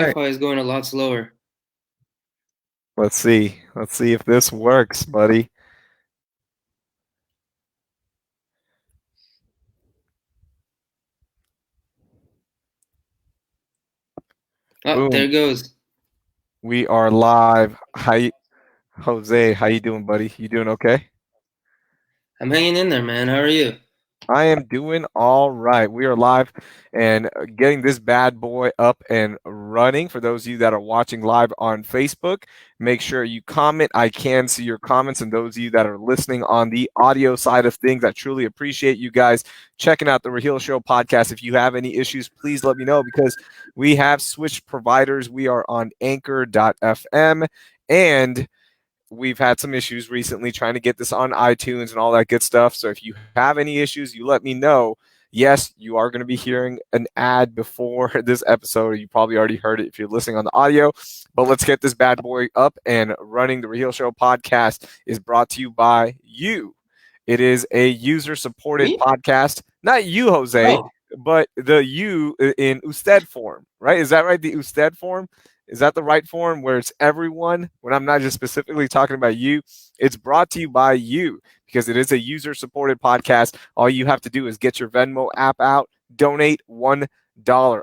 Wi-Fi is going a lot slower. Let's see. Let's see if this works, buddy. Oh, there Boom. it goes. We are live. Jose, how you doing, buddy? You doing okay? I'm hanging in there, man. How are you? I am doing all right. We are live and getting this bad boy up and running. For those of you that are watching live on Facebook, make sure you comment. I can see your comments. And those of you that are listening on the audio side of things, I truly appreciate you guys checking out the Raheel Show podcast. If you have any issues, please let me know because we have switched providers. We are on anchor.fm and we've had some issues recently trying to get this on iTunes and all that good stuff. So if you have any issues, you let me know. Yes, you are going to be hearing an ad before this episode. You probably already heard it if you're listening on the audio. But let's get this bad boy up and running. The Raheel Show podcast is brought to you by you. It is a user supported Me? podcast. Not you, Jose, Oh. but the you in usted form, right? Is that right? The usted form? Is that the right form where it's everyone? When I'm not just specifically talking about you, it's brought to you by you because it is a user supported podcast. All you have to do is get your Venmo app out, donate $1.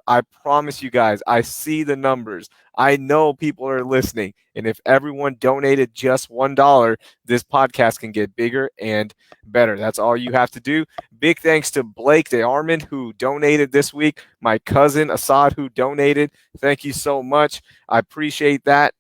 I promise you guys, I see the numbers. I know people are listening. And if everyone donated just $1, this podcast can get bigger and better. That's all you have to do. Big thanks to Blake DeArmond, who donated this week. My cousin Assad, who donated. Thank you so much. I appreciate that.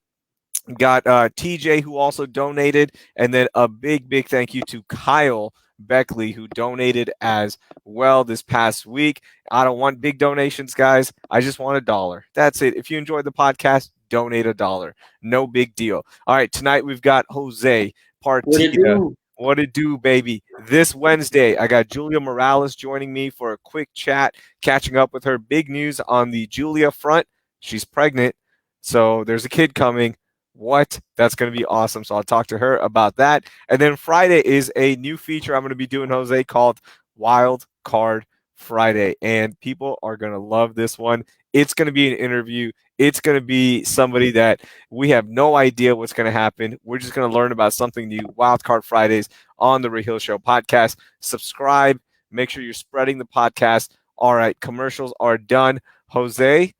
Got TJ, who also donated. And then a big thank you to Kyle Beckley, who donated as well this past week. I don't want big donations, guys. I just want $1. That's it. If you enjoyed the podcast, donate $1. No big deal. All right, tonight we've got Jose What it Partida. do? What it do, baby? This Wednesday, I got Julia Morales joining me for a quick chat, catching up with her. Big news on the Julia front. She's pregnant, so there's a kid coming. What? That's going to be awesome. So I'll talk to her about that. And then Friday is a new feature I'm going to be doing, Jose, called Wild Card Friday. And people are going to love this one. It's going to be an interview. It's going to be somebody that we have no idea what's going to happen. We're just going to learn about something new. Wildcard Fridays on the Raheel Show podcast. Subscribe. Make sure you're spreading the podcast. All right, commercials are done. Jose,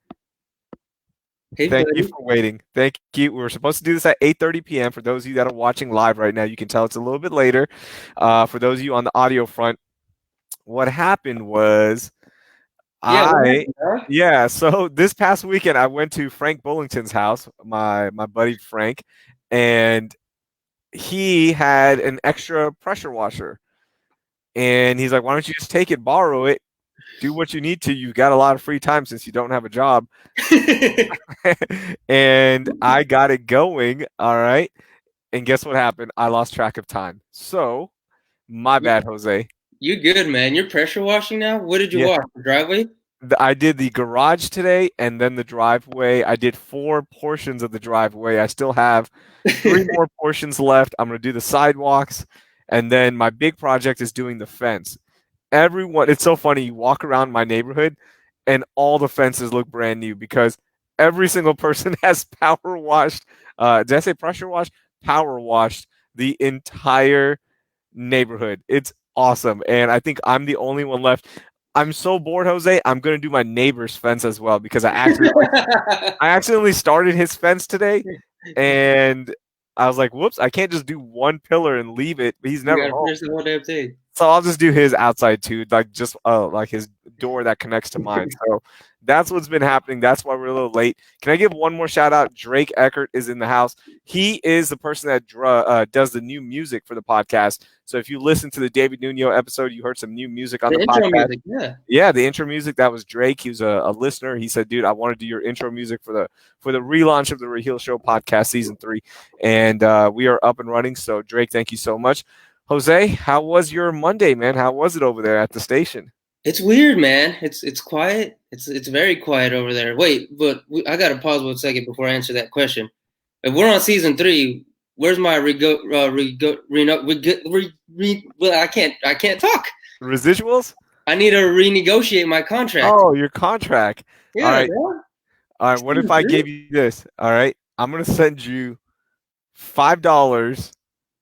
Hey, thank you buddy. for waiting. Thank you. We were supposed to do this at 8:30 p.m. For those of you that are watching live right now, you can tell it's a little bit later. For those of you on the audio front, what happened was Yeah, what I happened, huh? yeah, so this past weekend I went to Frank Bullington's house, my buddy Frank, and he had an extra pressure washer. And he's like, "Why don't you just take it, borrow it, do what you need to. You've got a lot of free time since you don't have a job." And I got it going, all right? And guess what happened? I lost track of time. So, my You bad, Jose. you good, man. You're pressure washing now? What did you Yeah, wash? The driveway? I did the garage today and then the driveway. I did 4 portions of the driveway. I still have 3 more portions left. I'm going to do the sidewalks. And then my big project is doing the fence. Everyone, it's so funny. You walk around my neighborhood and all the fences look brand new because every single person has power washed. Did I say pressure washed? Power washed the entire neighborhood. It's awesome. And I think I'm the only one left. I'm so bored, Jose. I'm gonna do my neighbor's fence as well because I accidentally started his fence today, and I was like, "Whoops! I can't just do one pillar and leave it." But he's You never gotta home, finish the whole damn thing. so I'll just do his outside too, like just like his door that connects to mine. So that's what's been happening. That's why we're a little late. Can I give one more shout out? Drake Eckert is in the house. He is the person that does the new music for the podcast. So if you listen to the David Nuno episode, you heard some new music on The the intro podcast. music, yeah. Yeah, the intro music, that was Drake. He was a listener. He said, "Dude, I want to do your intro music for the relaunch of the Raheel Show podcast season 3," and we are up and running. So Drake, thank you so much. Jose, how was your Monday, man? How was it over there at the station? It's weird, man. It's quiet. It's very quiet over there. Wait, but I gotta pause 1 second before I answer that question. If we're on season 3, where's my well, I can't talk. Residuals? I need to renegotiate my contract. Oh, your contract. All Yeah, right. bro. All right, what if Season I three? gave you this? All right, I'm gonna send you $5.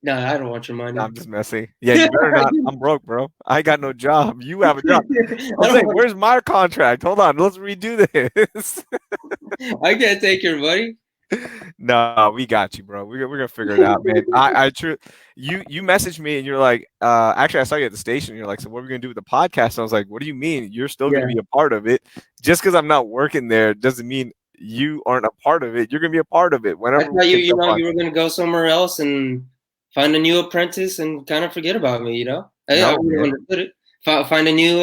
No, I don't want your Nah, money. I'm just messing. Yeah, I you better not. I'm broke, bro. I ain't got no job. You have a job. Jose, don't want. where's my contract? Hold on, let's redo this. I can't take your money. No, we got you, bro. We're gonna figure it out, man. I true. You messaged me and you're like, actually, I saw you at the station. And you're like, so what are we gonna do with the podcast? And I was like, what do you mean? You're still gonna Yeah, be a part of it. Just because I'm not working there doesn't mean you aren't a part of it. You're gonna be a part of it I whenever we thought can jump on. you were gonna go somewhere else and find a new apprentice and kind of forget about me. I No, would have man. understood it. Find a new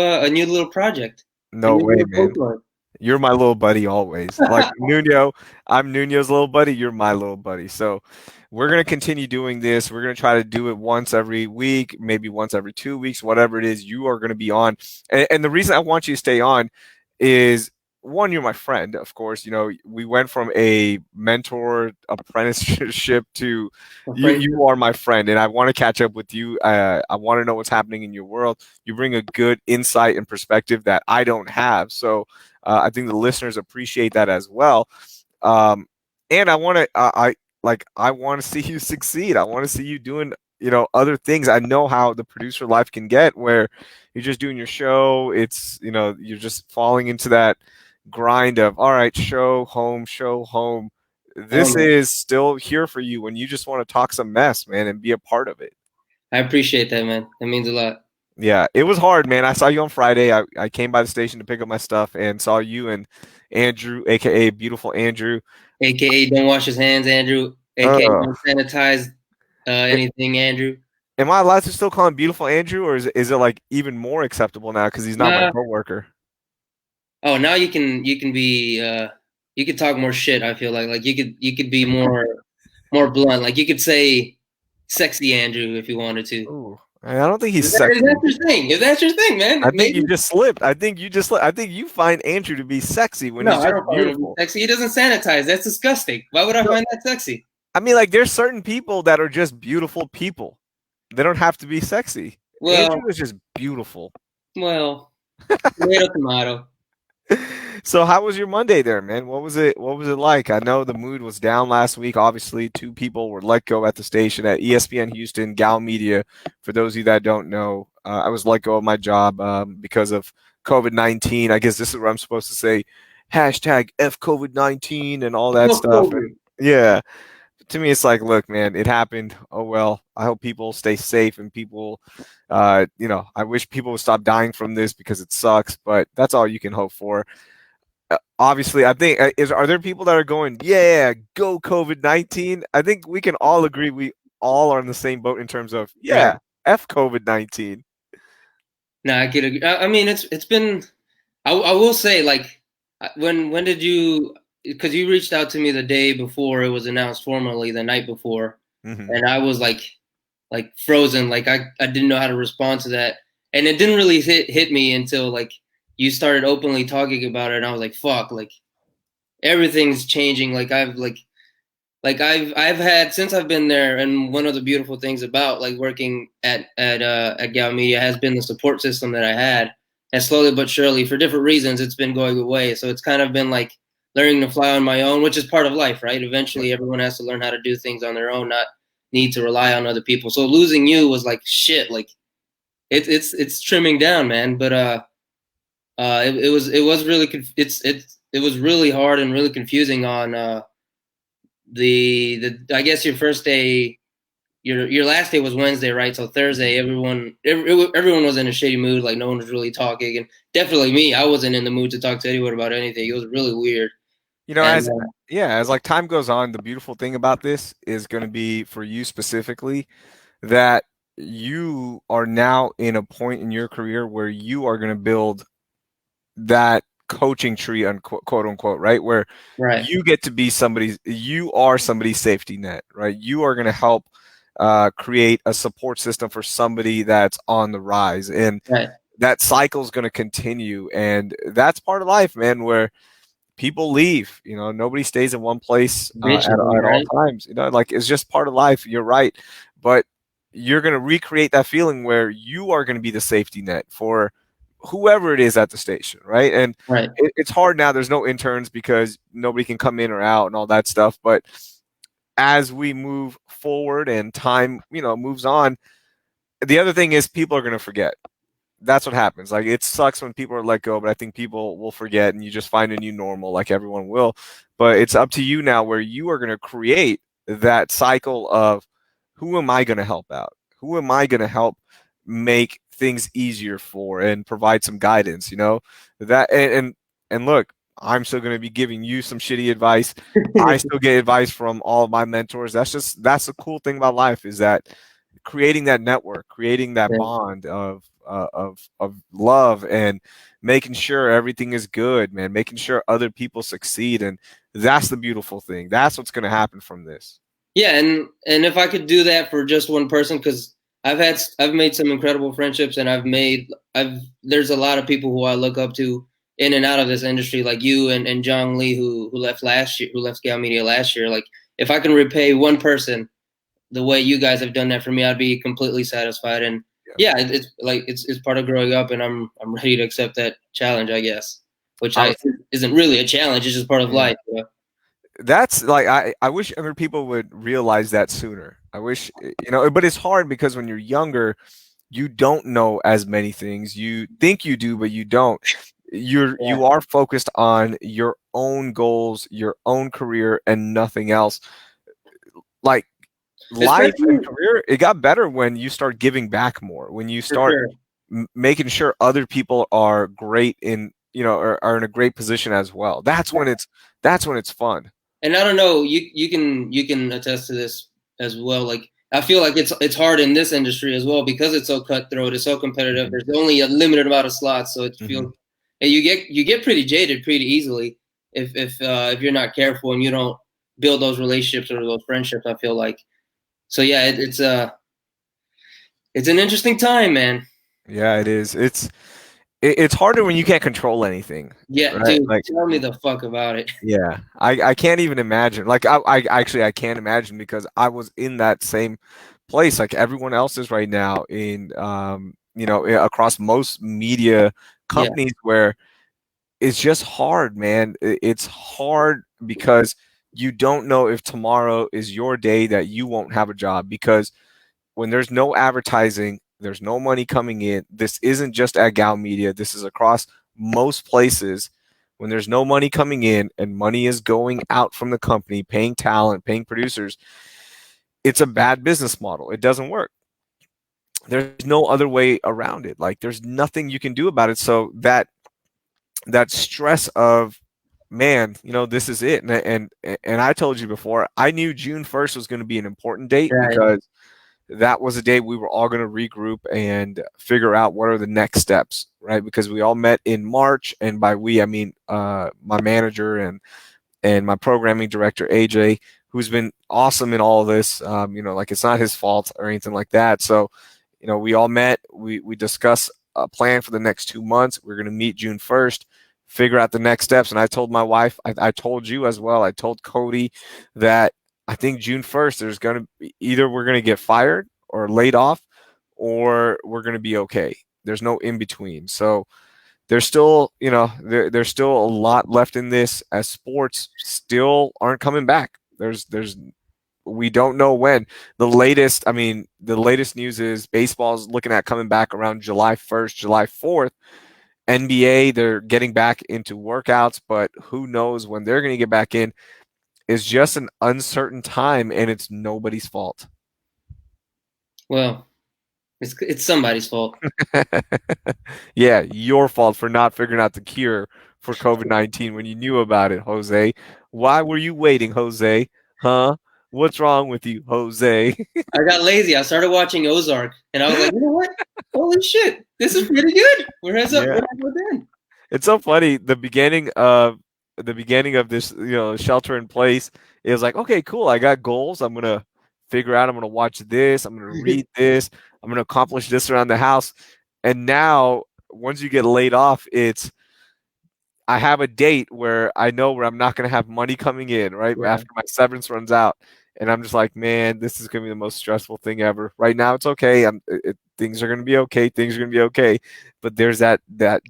little project, a No new way, little man. folklore. You're my little buddy always. Like Nuno, I'm Nuno's little buddy. You're my little buddy. So we're gonna continue doing this. We're gonna try to do it once every week, maybe once every 2 weeks, whatever it is. You are gonna be on, and the reason I want you to stay on is one, you're my friend, of course. You know, we went from a mentor apprenticeship to you Apprentice. are my friend, and I want to catch up with you. I want to know what's happening in your world. You bring a good insight and perspective that I don't have. So I think the listeners appreciate that as well. Um, and I want to, I want to see you succeed. I want to see you doing, other things. I know how the producer life can get, where you're just doing your show. It's, you're just falling into that grind of, all right, show, home, show, home. Oh This man, is still here for you when you just want to talk some mess, man, and be a part of it. I appreciate that, man. That means a lot. Yeah, it was hard, man. I saw you on Friday. I came by the station to pick up my stuff and saw you and Andrew, aka Beautiful Andrew. AKA don't wash his hands, Andrew. AKA Uh, don't sanitize anything, Andrew. am I allowed to still call him Beautiful Andrew, or is it like even more acceptable now because he's not my Nah. coworker? Oh, now you can be you could talk more shit. I feel like you could be more blunt. Like you could say sexy Andrew if you wanted to. Ooh, I don't think he's Is that sexy. your thing? If that's your thing, man, I think maybe. you just slipped. I think you just slipped. I think you find Andrew to be sexy when No, he's I just don't find him to be beautiful. sexy. He doesn't sanitize. That's disgusting. Why would I No, find that sexy? I mean, like, there's certain people that are just beautiful people. They don't have to be sexy. Well, Andrew is just beautiful. well, tomato, tomato. So how was your Monday there, man? What was it like? I know the mood was down last week. Obviously, two people were let go at the station at ESPN Houston, Gal Media. For those of you that don't know, I was let go of my job because of COVID-19. I guess this is what I'm supposed to say. Hashtag F COVID-19 and all that Fuck stuff. And COVID. yeah, to me, it's like, look, man, it happened. Oh well. I hope people stay safe and people, I wish people would stop dying from this because it sucks. But that's all you can hope for. Obviously, I think are there people that are going, yeah, go COVID-19? I think we can all agree we all are in the same boat in terms of, Right. yeah, F COVID-19. No, I could agree. I mean, it's been. I will say, like, when did you? Because you reached out to me the day before it was announced formally, the night before, Hmm. and I was like frozen. Like I didn't know how to respond to that, and it didn't really hit me until like you started openly talking about it, and I was like, fuck, like everything's changing. I've had since I've been there, and one of the beautiful things about like working at Gal Media has been the support system that I had, and slowly but surely, for different reasons, it's been going away. So it's kind of been like learning to fly on my own, which is part of life, right? Eventually, everyone has to learn how to do things on their own, not need to rely on other people. So losing you was like shit. Like it's trimming down, man. But it was really it was really hard and really confusing on the I guess your first day your last day was Wednesday, right? So Thursday, everyone was in a shitty mood. Like no one was really talking, and definitely me. I wasn't in the mood to talk to anyone about anything. It was really weird. You know, And as like time goes on, the beautiful thing about this is going to be for you specifically that you are now in a point in your career where you are going to build that coaching tree, unquote, quote unquote, right? Where right, you get to be you are somebody's safety net, right? You are going to help create a support system for somebody that's on the rise. And right, that cycle is going to continue. And that's part of life, man, where people leave. Nobody stays in one place eventually, at all right, times. Like it's just part of life. You're right. But you're going to recreate that feeling where you are going to be the safety net for whoever it is at the station, right? And Right. it's hard now. There's no interns because nobody can come in or out and all that stuff. But as we move forward and time, moves on, the other thing is people are going to forget. That's what happens. Like, it sucks when people are let go, but I think people will forget and you just find a new normal like everyone will. But it's up to you now where you are going to create that cycle of who am I going to help out? Who am I going to help make things easier for and provide some guidance, That and look, I'm still going to be giving you some shitty advice. I still get advice from all of my mentors. That's the cool thing about life, is that creating that network, creating that Yeah. bond of love, and making sure everything is good, man. Making sure other people succeed, and that's the beautiful thing. That's what's going to happen from this. Yeah, and if I could do that for just one person, because I've made some incredible friendships, and I've there's a lot of people who I look up to in and out of this industry, like you and John Lee, who left last year, who left Scale Media last year. Like, if I can repay one person the way you guys have done that for me, I'd be completely satisfied. And Yeah. yeah, it's part of growing up, and I'm ready to accept that challenge, I guess, which I I isn't really a challenge; it's just part of yeah. life. You know? That's like, I wish other people would realize that sooner. I wish, but it's hard because when you're younger, you don't know as many things. You think you do, but you don't. You Yeah, are focused on your own goals, your own career, and nothing else. Like, life and especially career, it got better when you start giving back more. When you for start sure. making sure other people are great in, are in a great position as well. That's when it's fun. And I don't know, you can attest to this as well. Like, I feel like it's hard in this industry as well because it's so cutthroat, it's so competitive. Mhm. There's only a limited amount of slots, so it Mhm. feels and you get pretty jaded pretty easily if you're not careful and you don't build those relationships or those friendships. I feel like so yeah, it's an interesting time, man. Yeah, it is. It's harder when you can't control anything, Yeah, right? dude, Like, tell me the fuck about it. yeah, I can't even imagine. Like, I actually I can't imagine because I was in that same place like everyone else is right now in, across most media Yeah, companies, where it's just hard, man. It's hard because you don't know if tomorrow is your day that you won't have a job, because when there's no advertising, there's no money coming in. This isn't just at Gal Media. This is across most places. When there's no money coming in and money is going out from the company, paying talent, paying producers, it's a bad business model. It doesn't work. There's no other way around it. Like, there's nothing you can do about it. So that stress of, man, this is it. And I told you before, I knew June 1st was going to be an important date right. because that was a day we were all going to regroup and figure out what are the next steps, right? Because we all met in March, and by we I mean my manager and my programming director AJ, who's been awesome in all of this. Like, it's not his fault or anything like that. So, we all met. We discussed a plan for the next 2 months. We're going to meet June 1st, figure out the next steps. And I told my wife, I told you as well. I told Cody that I think June 1st, there's going to be either we're going to get fired or laid off, or we're going to be okay. There's no in between. So there's still, there's still a lot left in this, as sports still aren't coming back. We don't know when. The latest news is baseball's looking at coming back around July 1st, July 4th. NBA, they're getting back into workouts, but who knows when they're going to get back in. It's just an uncertain time, and it's nobody's fault. Well, it's somebody's fault. Yeah, your fault for not figuring out the cure for COVID-19 when you knew about it, Jose. Why were you waiting, Jose? Huh? What's wrong with you, Jose? I got lazy. I started watching Ozark, and I was like, you know what? Holy shit, this is pretty good. Yeah. Where has it been? It's so funny. The beginning of this, shelter in place, is like, okay, cool. I got goals. I'm gonna figure out. I'm gonna watch this. I'm gonna read this. I'm gonna accomplish this around the house. And now, once you get laid off, it's I have a date where I know where I'm not gonna have money coming in right Yeah, after my severance runs out, And I'm just like, man, this is gonna be the most stressful thing ever. Right now, it's okay. Things are gonna be okay. Things are gonna be okay. But there's that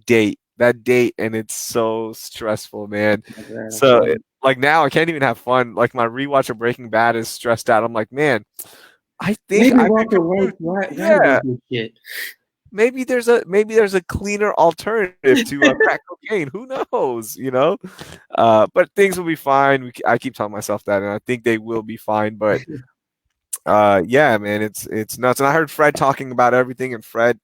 date, and it's so stressful, man. So, like now, I can't even have fun. Like my rewatch of Breaking Bad is stressed out. I'm like, man, I think Maybe I could Walter completely, White writing yeah. this shit. Maybe there's a cleaner alternative to crack cocaine. Who knows? But things will be fine. I keep telling myself that, and I think they will be fine. But yeah, man, it's nuts. And I heard Fred talking about everything, and Fred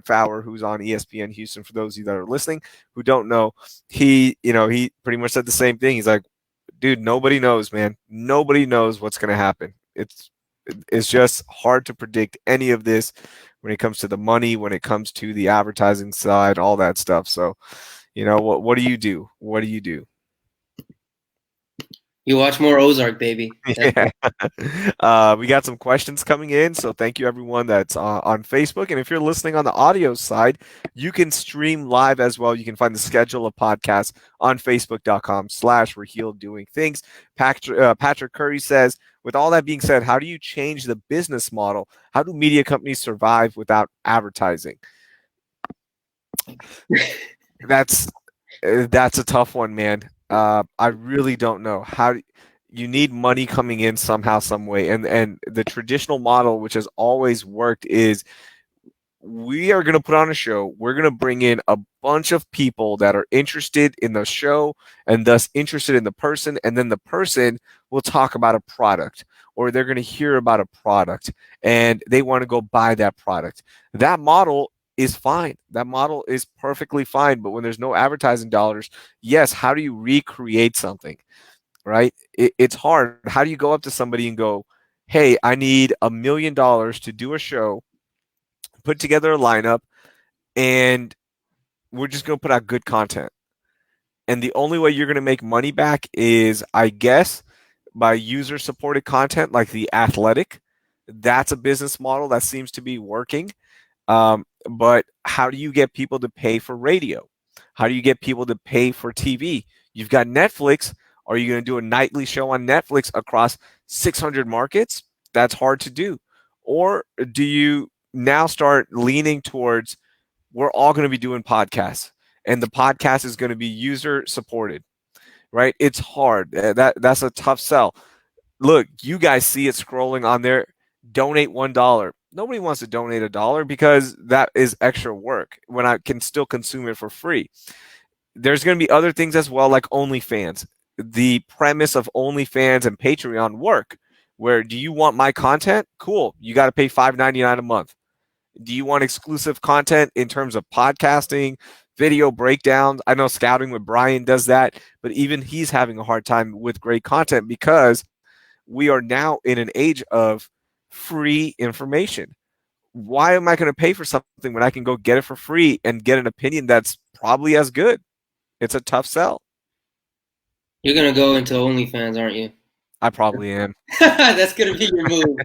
Fowler, who's on ESPN Houston, for those of you that are listening who don't know, he pretty much said the same thing. He's like, dude, nobody knows, man. Nobody knows what's going to happen. It's just hard to predict any of this when it comes to the money, when it comes to the advertising side, all that stuff. So, what do you do? What do you do? You watch more Ozark, baby. That's Yeah. We got some questions coming in. So thank you everyone that's on Facebook. And if you're listening on the audio side, you can stream live as well. You can find the schedule of podcasts on facebook.com/Raheel Doing Things. Patrick Curry says, with all that being said, how do you change the business model? How do media companies survive without advertising? That's that's a tough one, man. I really don't know how. You need money coming in somehow, some way, and the traditional model, which has always worked, is we are going to put on a show. We're going to bring in a bunch of people that are interested in the show and thus interested in the person, and then the person will talk about a product, or they're going to hear about a product and they want to go buy that product. That model is fine. That model is perfectly fine. But when there's no advertising dollars, yes, how do you recreate something? Right? It's hard. How do you go up to somebody and go, hey, I need $1 million to do a show, put together a lineup, and we're just going to put out good content. And the only way you're going to make money back is, I guess, by user supported content like The Athletic. That's a business model that seems to be working. But how do you get people to pay for radio? How do you get people to pay for TV? You've got Netflix. Are you going to do a nightly show on Netflix across 600 markets? That's hard to do. Or do you now start leaning towards, we're all going to be doing podcasts, and the podcast is going to be user supported, right? It's hard. That's a tough sell. Look, you guys see it scrolling on there. Donate $1. Nobody wants to donate $1 because that is extra work when I can still consume it for free. There's going to be other things as well, like OnlyFans. The premise of OnlyFans and Patreon work. Where, do you want my content? Cool. You got to pay $5.99 a month. Do you want exclusive content in terms of podcasting, video breakdowns? I know Scouting with Brian does that, but even he's having a hard time with great content because we are now in an age of free information. Why am I going to pay for something when I can go get it for free and get an opinion that's probably as good? It's a tough sell. You're gonna go into OnlyFans, aren't you? I probably am. That's gonna be your move.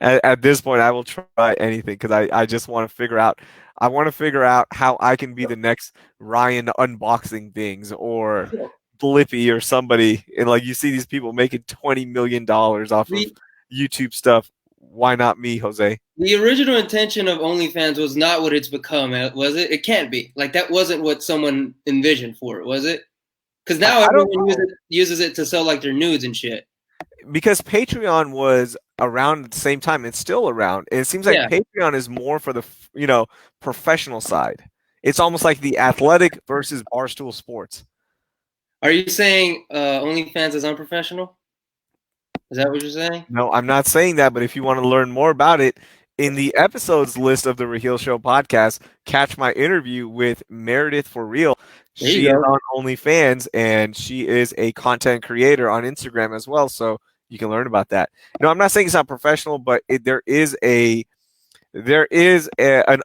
At this point, I will try anything because I just want to figure out. I want to figure out how I can be the next Ryan unboxing things, or Blippy or somebody. And like, you see these people making $20 million off of The YouTube stuff. Why not me, Jose? the original intention of OnlyFans was not what it's become, was it? It can't be. Like, that wasn't what someone envisioned for it, was it? Because now I don't everyone know, uses it to sell like their nudes and shit. because Patreon was around at the same time. It's still around, and it seems like Yeah. Patreon is more for the professional side. It's almost like The Athletic versus Barstool Sports. Are you saying OnlyFans is unprofessional? Is that what you're saying? No, I'm not saying that, but if you want to learn more about it, in the episodes list of the Raheel Show podcast, catch my interview with Meredith For Real. There you She is go. on OnlyFans, and she is a content creator on Instagram as well. So you can learn about that. I'm not saying it's not professional, but there is an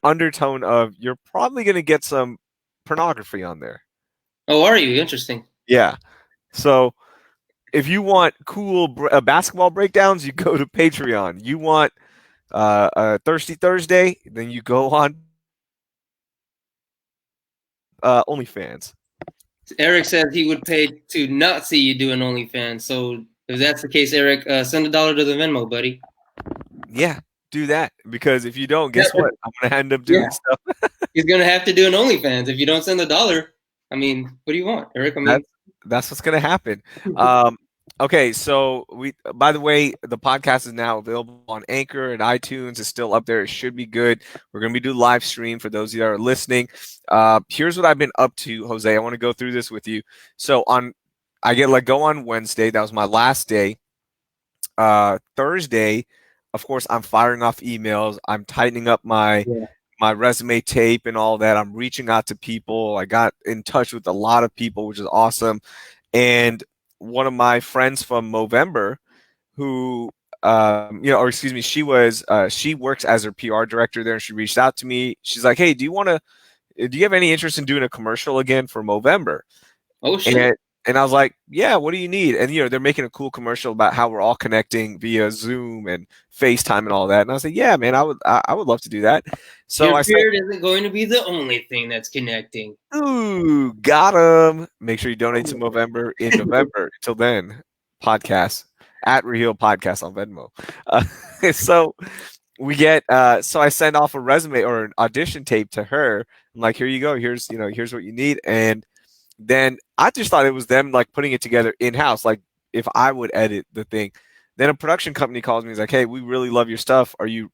undertone of, you're probably going to get some pornography on there. Oh, are you? Interesting. Yeah. So if you want cool basketball breakdowns, you go to Patreon. You want Thirsty Thursday, then you go on OnlyFans. Eric says he would pay to not see you doing OnlyFans. So If that's the case, Eric, send $1 to the Venmo, buddy. Yeah, do that because if you don't, Yeah, guess what? I'm gonna end up yeah. doing stuff. He's gonna have to do an OnlyFans if you don't send $1. I mean, what do you want, Eric? I mean, That's that's what's gonna happen. Um, okay, so we. By the way, the podcast is now available on Anchor and iTunes. It's still up there. It should be good. We're gonna be doing live stream for those of you that are listening. Here's what I've been up to, Jose. I want to go through this with you. So I get let go on Wednesday. That was my last day. Thursday, of course, I'm firing off emails. I'm tightening up yeah. my resume tape and all that. I'm reaching out to people. I got in touch with a lot of people, which is awesome. And one of my friends from Movember, who or excuse me, she works as her PR director there, and she reached out to me. She's like, "Hey, do you have any interest in doing a commercial again for Movember?" Oh shit. And I was like, "Yeah, what do you need?" And they're making a cool commercial about how we're all connecting via Zoom and FaceTime and all that. And I was like, "Yeah, man, I would love to do that." So Your I said, beard isn't going to be the only thing that's connecting. "Ooh, got him." Make sure you donate to Movember in November. Until then, podcast at Raheel Podcast on Venmo. So we get so I send off a resume or an audition tape to her. I'm like, "Here you go. Here's what you need." And then I just thought it was them like putting it together in house, like if I would edit the thing. Then a production company calls me. He's like, "Hey, we really love your stuff. Are you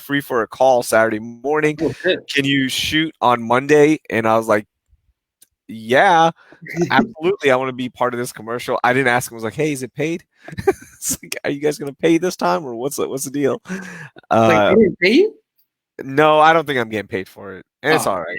free for a call Saturday morning? Oh shit. Can you shoot on Monday?" And I was like, "Yeah, absolutely. I want to be part of this commercial." I didn't ask him. I was like, "Hey, is it paid? It's like, are you guys gonna pay this time or what's the deal?" Like they Uh, didn't pay you? no, I don't think I'm getting paid for it, and it's Oh, all right.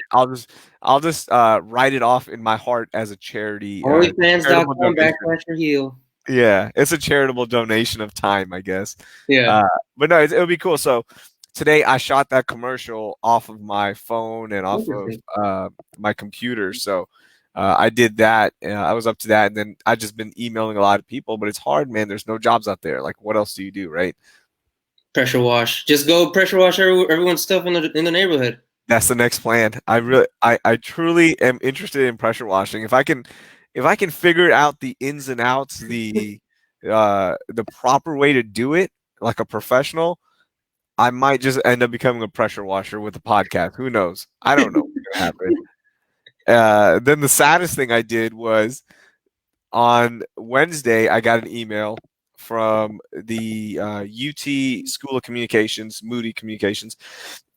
I'll just write it off in my heart as a charitable OnlyFans.com donation. backslash Raheel. Yeah, it's a charitable donation of time, I guess. Yeah. Uh, but no, it'll be cool. So today I shot that commercial off of my phone and off of Interesting. my computer. So I did that. I was up to that, and then I just been emailing a lot of people. But it's hard, man. There's no jobs out there. Like, what else do you do, right? Pressure wash. Just go pressure wash everyone's stuff in the neighborhood. That's the next plan. I truly am interested in pressure washing. If I can figure out the ins and outs, the proper way to do it, like a professional, I might just end up becoming a pressure washer with a podcast. Who knows? I don't know what's gonna happen. Then the saddest thing I did was on Wednesday, I got an email from the UT School of Communications, Moody Communications,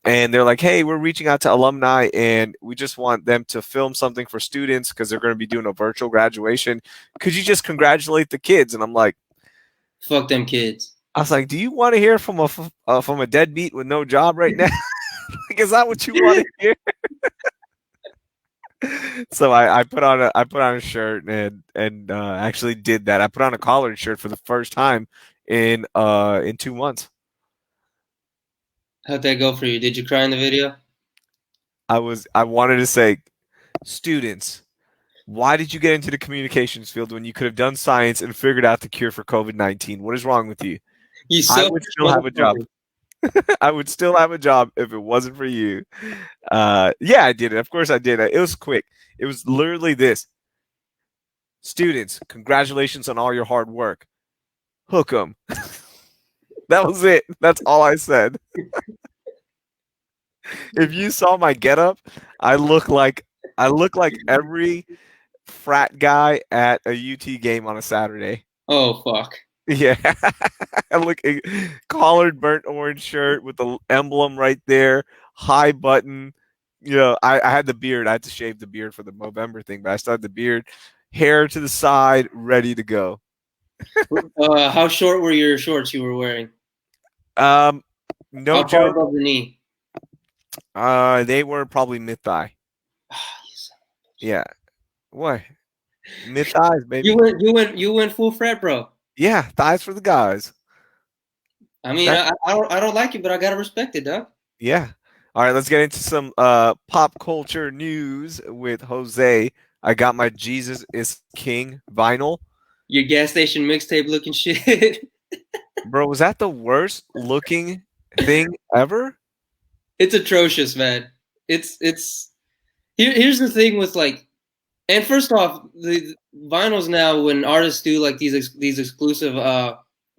and they're like, "Hey, we're reaching out to alumni, and we just want them to film something for students because they're going to be doing a virtual graduation. Could you just congratulate the kids?" And I'm like, Fuck them kids. I was like, "Do you want to hear from a deadbeat with no job right now? Like, is that what you want to hear?" So I put on a shirt and actually did that. I put on a collared shirt for the first time in 2 months. How'd that go for you? Did you cry in the video? I wanted to say, students, why did you get into the communications field when you could have done science and figured out the cure for COVID-19? What is wrong with you? You I suck. would still have a job. I would still have a job if it wasn't for you. Yeah, I did it. Of course I did it. It was quick. It was literally this. Students, congratulations on all your hard work. Hook 'em. That was it. That's all I said. If you saw my getup, I look like every frat guy at a UT game on a Saturday. Oh fuck. Yeah, I look collared burnt orange shirt with the emblem right there, high button. I had the beard. I had to shave the beard for the Movember thing, but I still had the beard, hair to the side, ready to go. How short were your shorts you were wearing? Um, How no far joke. above the knee? They were probably mid thigh. Yeah, what mid thighs, You baby. went, you went, you went full frat, bro. Yeah, thighs for the guys. I mean, That I don't like it, but I gotta respect it, dog. yeah. All right, let's get into some pop culture news with Jose. I got my Jesus is King vinyl. Your gas station mixtape looking shit. Bro, was that the worst looking thing ever? It's atrocious, man. It's here's the thing with like And first off, the vinyls now, when artists do like these exclusive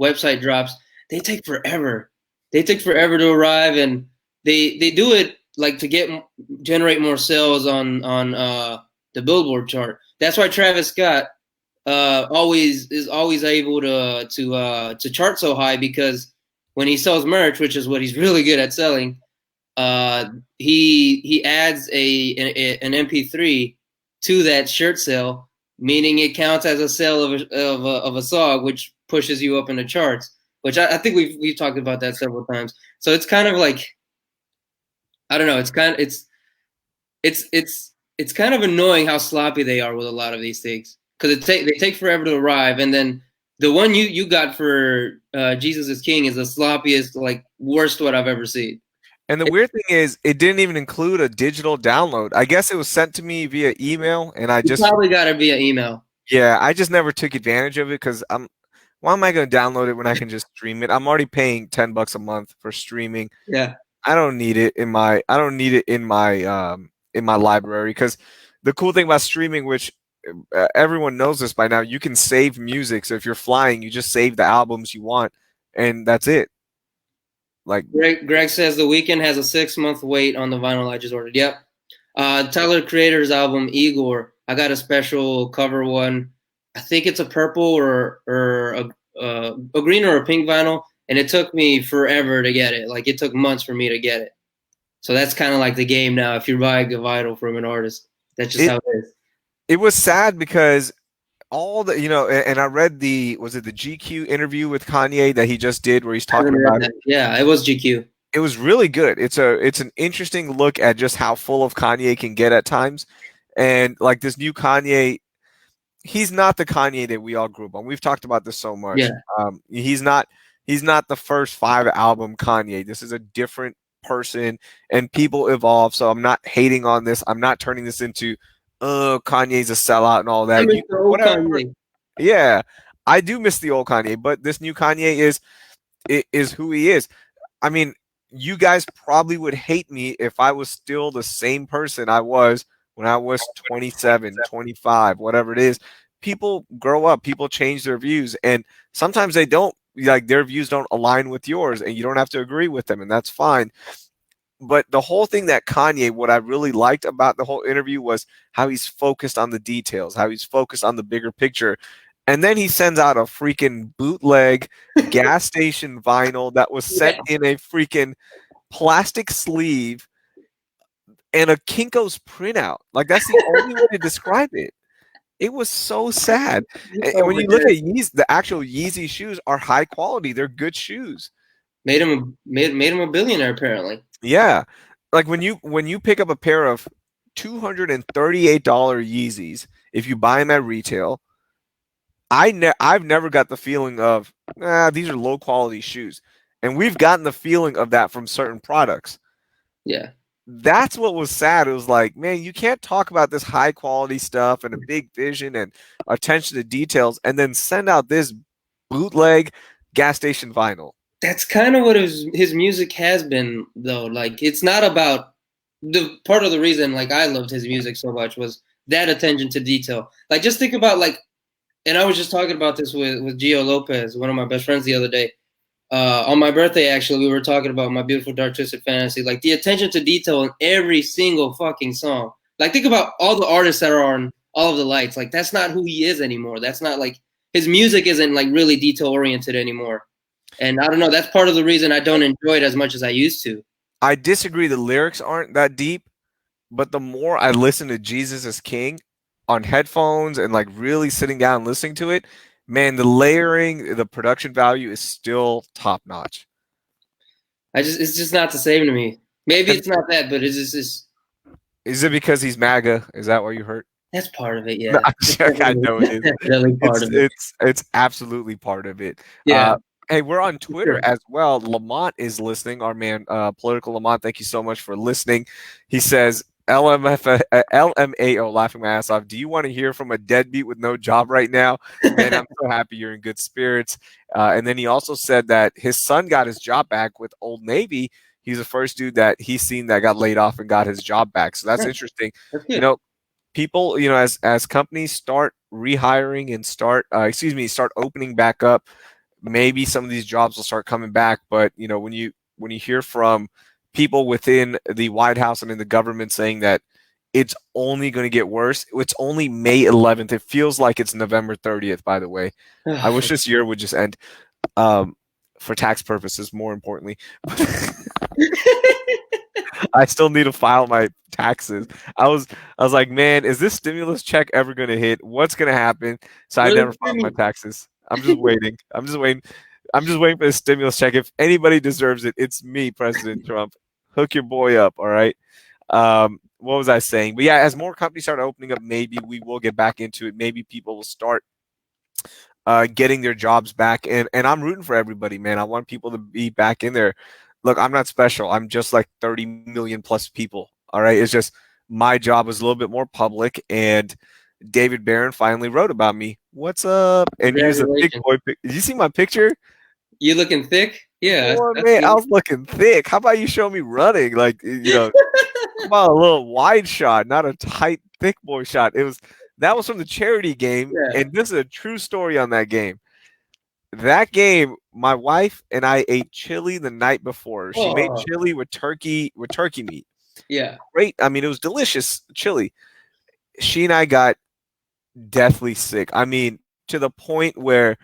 website drops, they take forever. They take forever to arrive, and they do it like to generate more sales on the Billboard chart. That's why Travis Scott always able to chart so high, because when he sells merch, which is what he's really good at selling, he adds an MP3 to that shirt sale, meaning it counts as a sale of a song, which pushes you up in the charts. Which I think we've talked about that several times. So it's kind of like, I don't know. It's kind of annoying how sloppy they are with a lot of these things, because they take forever to arrive, and then the one you got for Jesus is King is the sloppiest, like worst what I've ever seen. And the weird thing is, it didn't even include a digital download. I guess it was sent to me via email, and I You just, probably got it via email. yeah, I just never took advantage of it because why am I going to download it when I can just stream it? I'm already paying $10 a month for streaming. Yeah. I don't need it in my library, because the cool thing about streaming, which everyone knows this by now, you can save music. So if you're flying, you just save the albums you want, and that's it. Like, Greg says the weekend has a 6 month wait on the vinyl I just ordered. Yep. Tyler Creator's album Igor. I got a special cover one. I think it's a purple or a green or a pink vinyl, and it took me forever to get it. Like it took months for me to get it. So that's kind of like the game now. If you're buying a vinyl from an artist, that's just it how it is. it was sad because all the, and I read was it the GQ interview with Kanye that he just did, where he's I haven't talking read about it. that. Yeah, it was GQ. It was really good. It's an interesting look at just how full of Kanye can get at times. And like this new Kanye, he's not the Kanye that we all grew up on. We've talked about this so much. Yeah, He's not the first 5 album Kanye. This is a different person, and people evolve. So I'm not hating on this. I'm not turning this into, oh, Kanye's a sellout and all I that. miss the old Whatever. Kanye. Yeah, I do miss the old Kanye, but this new Kanye is who he is. I mean, you guys probably would hate me if I was still the same person I was when I was 27, 25, whatever it is. People grow up, people change their views, and sometimes they don't, like, their views don't align with yours, and you don't have to agree with them, and that's fine. But the whole thing that Kanye, what I really liked about the whole interview was how he's focused on the details, how he's focused on the bigger picture. And then he sends out a freaking bootleg gas station vinyl that was sent Yeah, in a freaking plastic sleeve and a Kinko's printout. Like, that's the only way to describe it. It was so sad. And when over you look there. at the actual Yeezy shoes are high quality. They're good shoes. Made him a billionaire apparently. Yeah. Like when you pick up a pair of $238 Yeezys, if you buy them at retail, I've never got the feeling of, these are low quality shoes. And we've gotten the feeling of that from certain products. Yeah. That's what was sad. It was like, man, you can't talk about this high quality stuff and a big vision and attention to details and then send out this bootleg gas station vinyl. That's kind of what his music has been, though. Like it's not about the part of the reason like I loved his music so much was that attention to detail. Like just think about like, and I was just talking about this with Gio Lopez, one of my best friends, the other day. On my birthday, actually, we were talking about My Beautiful Dark Twisted Fantasy. Like the attention to detail in every single fucking song. Like think about all the artists that are on All of the Lights. Like that's not who he is anymore. That's not like his music isn't like really detail oriented anymore. And I don't know. That's part of the reason I don't enjoy it as much as I used to. I disagree. The lyrics aren't that deep, but the more I listen to Jesus is King on headphones and like really sitting down and listening to it, man, the layering, the production value is still top notch. It's just not the same to me. Maybe And it's not that, but it's is it because he's MAGA? Is that why you hurt? that's part of it. No, Yeah, I know it is. definitely part It's of it. it's absolutely part of it. Yeah, Hey, we're on Twitter sure. as well. Lamont is listening. Our man, political Lamont. Thank you so much for listening. He says, LMAO, laughing my ass off. Do you want to hear from a deadbeat with no job right now? Man, I'm so happy you're in good spirits. And then he also said that his son got his job back with Old Navy. He's the first dude that he's seen that got laid off and got his job back. So that's Nice. interesting. That's You good. know, people, as companies start rehiring and start opening back up, maybe some of these jobs will start coming back. But when you hear from people within the White House and in the government saying that it's only going to get worse, it's only May 11th. It feels like it's November 30th. By the way, I wish this year would just end, um, for tax purposes. More importantly, I still need to file my taxes. I was like, man, is this stimulus check ever going to hit? What's going to happen? So I never Really, filed my Jimmy? taxes. I'm just waiting. I'm just waiting. I'm just waiting for the stimulus check. If anybody deserves it, it's me, President Trump. Hook your boy up, all right? What was I saying? But yeah, as more companies start opening up, maybe we will get back into it. Maybe people will start getting their jobs back. And I'm rooting for everybody, man. I want people to be back in there. Look, I'm not special. I'm just like 30 million plus people. All right. It's just my job was a little bit more public, and David Barron finally wrote about me. What's up? And here's a big Congratulations. boy. Did you see my picture? You looking thick? Yeah, Boy, I've man, I seen was looking thick. How about you show me running? Like, how about a little wide shot, not a tight, thick boy shot? That was from the charity game, Yeah. and this is a true story on that game. That game, my wife and I ate chili the night before. She made Oh, chili with turkey meat. yeah. Great. I mean, it was delicious chili. She and I got deathly sick. I mean, to the point where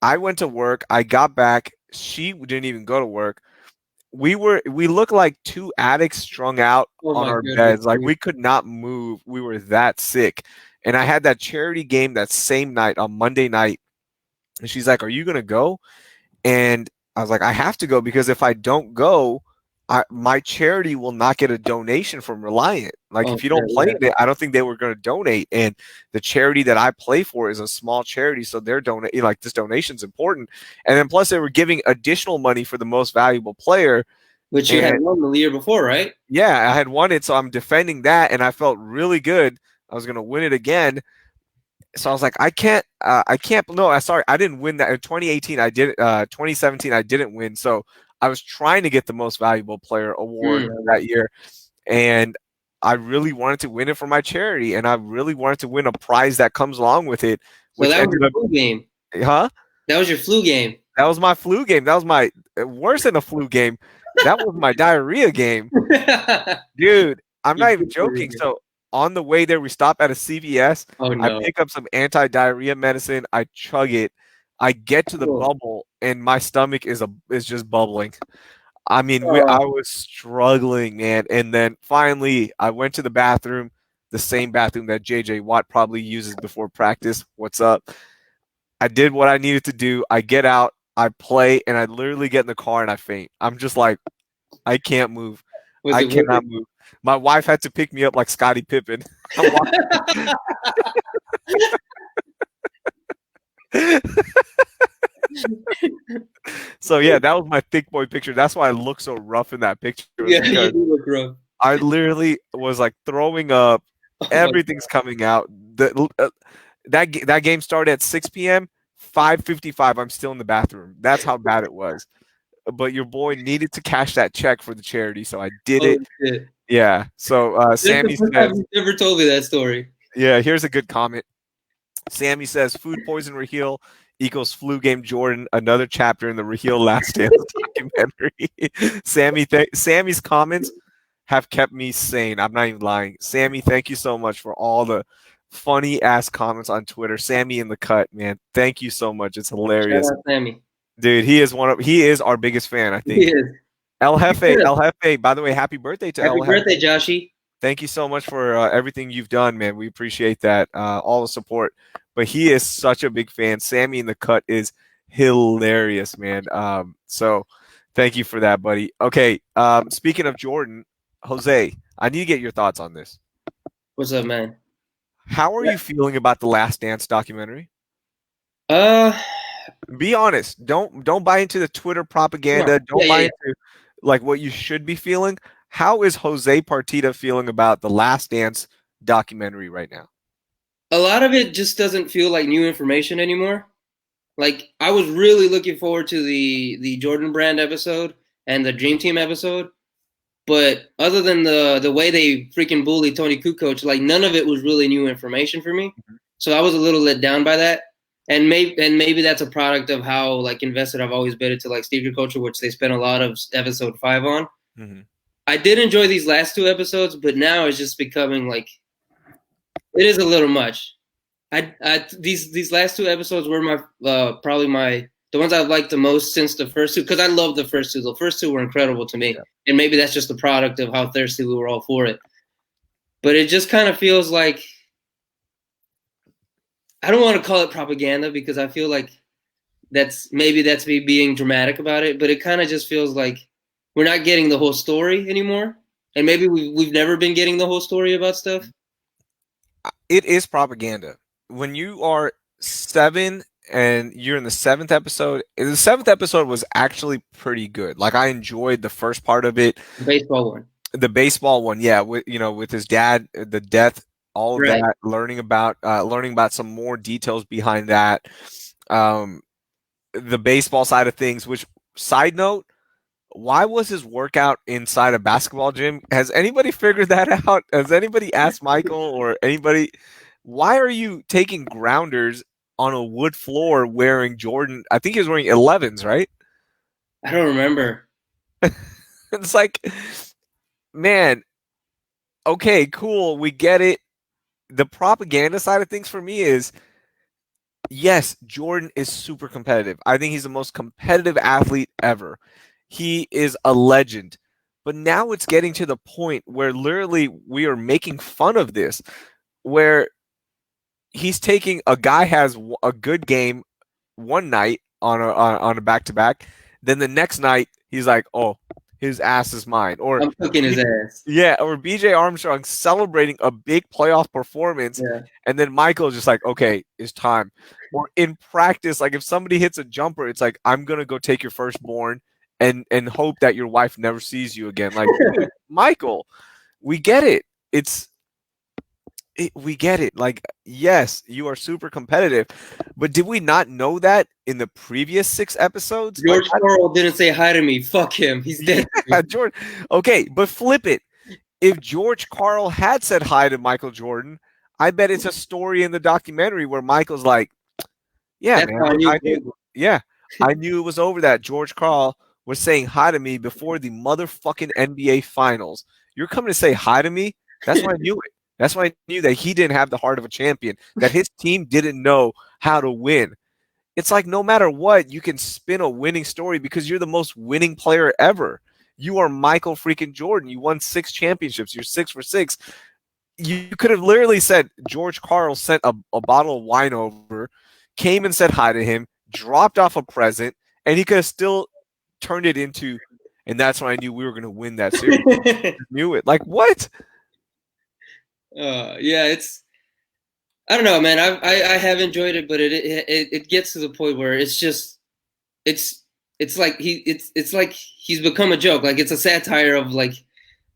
I went to work, I got back, she didn't even go to work. We looked like two addicts strung out Oh on my our goodness. beds. Like, we could not move. We were that sick. And I had that charity game that same night on Monday night. And she's like, "Are you gonna go?" And I was like, I have to go, because if I don't go, my charity will not get a donation from Reliant. Like, Oh, if you shit, don't play yeah. in it, I don't think they were going to donate. And the charity that I play for is a small charity, so they're donating. Like, this donation's important. And then plus they were giving additional money for the most valuable player. Which you had And won the year before, right? yeah, I had won it, so I'm defending that, and I felt really good. I was going to win it again. So I was like, I can't. No, I sorry, I didn't win that in 2018. I did. 2017, I didn't win. So I was trying to get the most valuable player award that year, and I really wanted to win it for my charity, and I really wanted to win a prize that comes along with it, So which that was ended your up, flu game. huh? That was your flu game. That was my flu game. That was my worse than a flu game. That was my diarrhea game. Dude, I'm You not even did joking. it. So on the way there, we stop at a CVS. Oh I no. pick up some anti-diarrhea medicine. I chug it. I get to the Oh, bubble, and my stomach is just bubbling. I mean, I oh, was struggling, man. And then finally, I went to the bathroom, the same bathroom that JJ Watt probably uses before practice. What's up? I did what I needed to do. I get out, I play, and I literally get in the car and I faint. I'm just like, I can't move. was I it worth cannot move. My wife had to pick me up like Scottie Pippen. I'm it? walking. So yeah, that was my thick boy picture. That's why I look so rough in that picture, was Yeah, you because do look rough. I literally was like throwing up. Oh my Everything's coming out. That game started at 6 p.m. 5:55. I'm still in the bathroom. That's how bad it was. But your boy needed to cash that check for the charity, so I did oh it. shit. Yeah. So That's the Sammy first time says, you've ever told me that story. yeah, here's a good comment. Sammy says, food poison Raheel equals flu game Jordan, another chapter in the Raheel Last Dance documentary. Sammy's comments have kept me sane. I'm not even lying. Sammy, thank you so much for all the funny ass comments on Twitter. Sammy in the cut, man. Thank you so much. It's Shout hilarious. out Sammy. Dude, he is our biggest fan, I He think. is. El Yeah. Jefe, by the way, happy birthday to Happy El birthday, Jefe. Joshy. Thank you so much for everything you've done, man. We appreciate that, all the support. But he is such a big fan. Sammy in the cut is hilarious, man. So thank you for that, buddy. Okay, speaking of Jordan, Jose, I need to get your thoughts on this. What's up, man? How are Yeah. you feeling about the Last Dance documentary? Uh, Be honest. Don't buy into the Twitter no. propaganda. Yeah, Don't yeah, buy yeah. into like what you should be feeling. How is Jose Partida feeling about the Last Dance documentary right now? A lot of it just doesn't feel like new information anymore. Like I was really looking forward to the Jordan Brand episode and the Dream Team episode. But other than the way they freaking bullied Tony Kukoc, like none of it was really new information for me. So I was a little let down by that. And maybe that's a product of how like invested I've always been into like Steve Culture, which they spent a lot of episode 5 on. Mhm. I did enjoy these last 2 episodes, but now it's just becoming like it is a little much. These last 2 episodes were my probably my the ones I've liked the most since the first two, because I love the first two. The first two were incredible to me, Yeah. and maybe that's just the product of how thirsty we were all for it. But it just kind of feels like I don't want to call it propaganda because I feel like that's me being dramatic about it. But it kind of just feels like we're not getting the whole story anymore, and maybe we've never been getting the whole story about stuff. It is propaganda. When you are 7 and you're in the seventh episode was actually pretty good. Like I enjoyed the first part of it. The baseball one, The baseball one, yeah, with his dad, the death, all of right? that, learning about some more details behind that. Um, the baseball side of things, which side note, why was his workout inside a basketball gym? Has anybody figured that out? Has anybody asked Michael or anybody? Why are you taking grounders on a wood floor wearing Jordan? I think he was wearing 11s, right? I don't remember. It's like, man, okay, cool, we get it. The propaganda side of things for me is yes, Jordan is super competitive. I think he's the most competitive athlete ever. He is a legend. But now it's getting to the point where literally we are making fun of this, where he's taking a guy has a good game one night on a back to back, then the next night he's like, oh, his ass is mine, or I'm cooking his ass. yeah, or BJ Armstrong celebrating a big playoff performance, Yeah. and then Michael's just like, okay, it's time. Or in practice, like if somebody hits a jumper, it's like, I'm gonna go take your firstborn and hope that your wife never sees you again. Like, dude, Michael, we get it. We get it. Like, yes, you are super competitive, but did we not know that in the previous 6 episodes? Like, George Carl didn't say hi to me. Fuck him. He's dead. yeah, Jordan. Okay, but flip it. If George Carl had said hi to Michael Jordan, I bet it's a story in the documentary where Michael's like, "Yeah, That's man, how I knew. I knew, yeah, I knew it was over. That George Carl was saying hi to me before the motherfucking NBA Finals. You're coming to say hi to me? That's why I knew it. That's why I knew that he didn't have the heart of a champion. That his team didn't know how to win. It's like no matter what, you can spin a winning story because you're the most winning player ever. You are Michael freaking Jordan. You won 6 championships. You're 6 for 6. You could have literally said George Carl sent a bottle of wine over, came and said hi to him, dropped off a present, and he could have still turned it into, and that's when I knew we were going to win that series. Knew it. Like, what? Yeah, it's. I don't know, man. I have enjoyed it, but it gets to the point where it's just it's it's like he's become a joke. Like it's a satire of like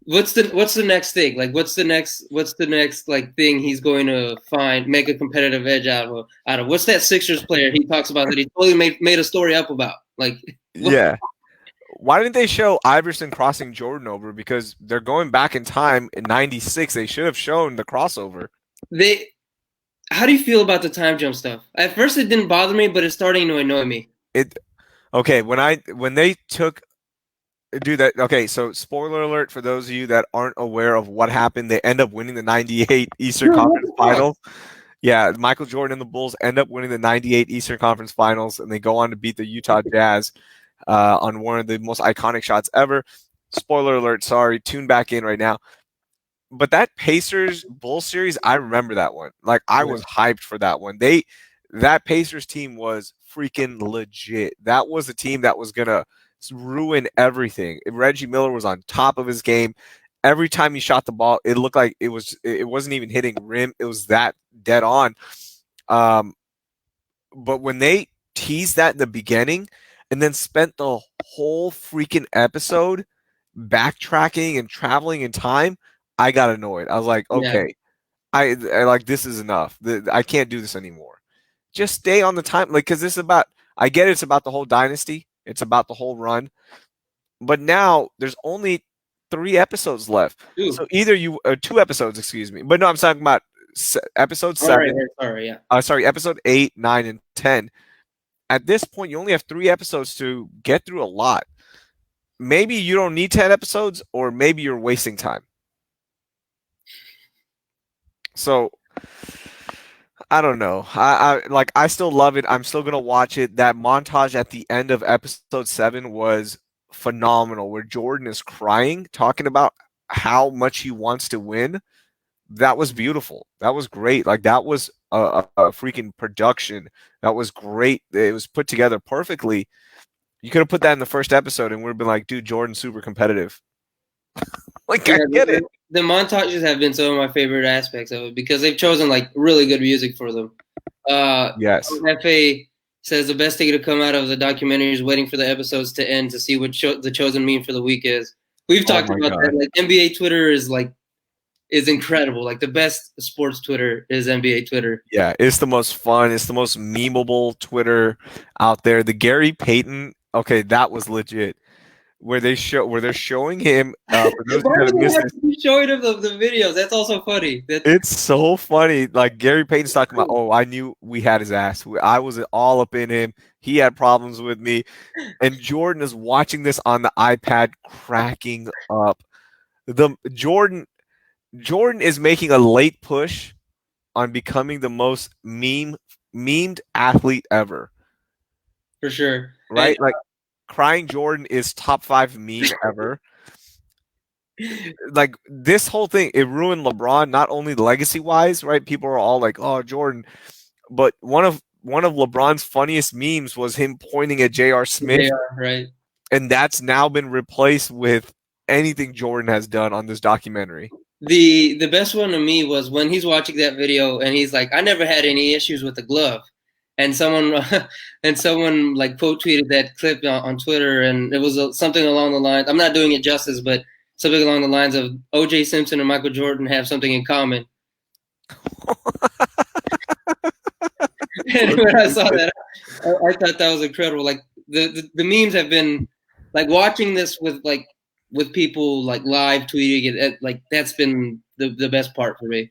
what's the next thing? Like what's the next like thing he's going to make a competitive edge out of what's that Sixers player he talks about that he totally made a story up about? Like what Yeah. Why didn't they show Iverson crossing Jordan over? Because they're going back in time in '96. They should have shown the crossover. they how do you feel about the time jump stuff? At first it didn't bother me, but it's starting to annoy me. It okay when they took do that. Okay, so spoiler alert for those of you that aren't aware of what happened. They end up winning the '98 Eastern Dude, what Conference the fuck? Finals. Yeah, Michael Jordan and the Bulls end up winning the '98 Eastern Conference Finals, and they go on to beat the Utah Jazz on one of the most iconic shots ever. Spoiler alert, sorry, tune back in right now. But that Pacers Bulls series, I remember that one. Like I Yeah. was hyped for that one. That Pacers team was freaking legit. That was a team that was gonna ruin everything. Reggie Miller was on top of his game. Every time he shot the ball, it looked like it wasn't even hitting rim. It was that dead on. Um, but when they teased that in the beginning and then spent the whole freaking episode backtracking and traveling in time, I got annoyed. I was like, Yeah. okay, I like this is enough. I can't do this anymore. Just stay on the time, like because this is about. I get it's about the whole dynasty. It's about the whole run. But now there's only 3 episodes left. Ooh. So either you 2 episodes, excuse me. But no, I'm talking about episode All right. 7. Sorry. Yeah. Sorry, episode 8, 9, and 10. At this point, you only have 3 episodes to get through a lot. Maybe you don't need 10 episodes, or maybe you're wasting time. So I don't know. I still love it. I'm still gonna watch it. That montage at the end of episode 7 was phenomenal, where Jordan is crying, talking about how much he wants to win. That was beautiful. That was great. Like that was a freaking production. That was great. It was put together perfectly. You could have put that in the first episode, and we'd have been like, dude, Jordan's super competitive. Like I Yeah, get it. the montages have been some of my favorite aspects of it because they've chosen like really good music for them. Yes. FA says the best thing to come out of the documentary is waiting for the episodes to end to see what the chosen meme for the week is. We've Oh talked my about that. god. Like NBA Twitter is incredible. Like the best sports Twitter is NBA Twitter. Yeah, it's the most fun. It's the most memeable Twitter out there. The Gary Payton, okay, that was legit. Where they're showing him. For those Why that do have they missed have it, to be showing him the videos? That's also funny. That's it's so funny. Like Gary Payton's talking about, oh, I knew we had his ass. I was all up in him. He had problems with me, and Jordan is watching this on the iPad, cracking up. The Jordan is making a late push on becoming the most memed athlete ever. for sure. And Right? Like crying Jordan is top 5 meme ever. Like this whole thing, it ruined LeBron not only legacy wise, right? People are all like, "Oh, Jordan," but one of LeBron's funniest memes was him pointing at J.R. they Smith, are right. and that's now been replaced with anything Jordan has done on this documentary. The best one to me was when he's watching that video and he's like, I never had any issues with the glove. And someone and someone like quote tweeted that clip on Twitter, and it was something along the lines. I'm not doing it justice, but something along the lines of O.J. Simpson and Michael Jordan have something in common. And when I saw that, I thought that was incredible. Like the memes have been like watching this with people like live tweeting it. Like that's been the best part for me.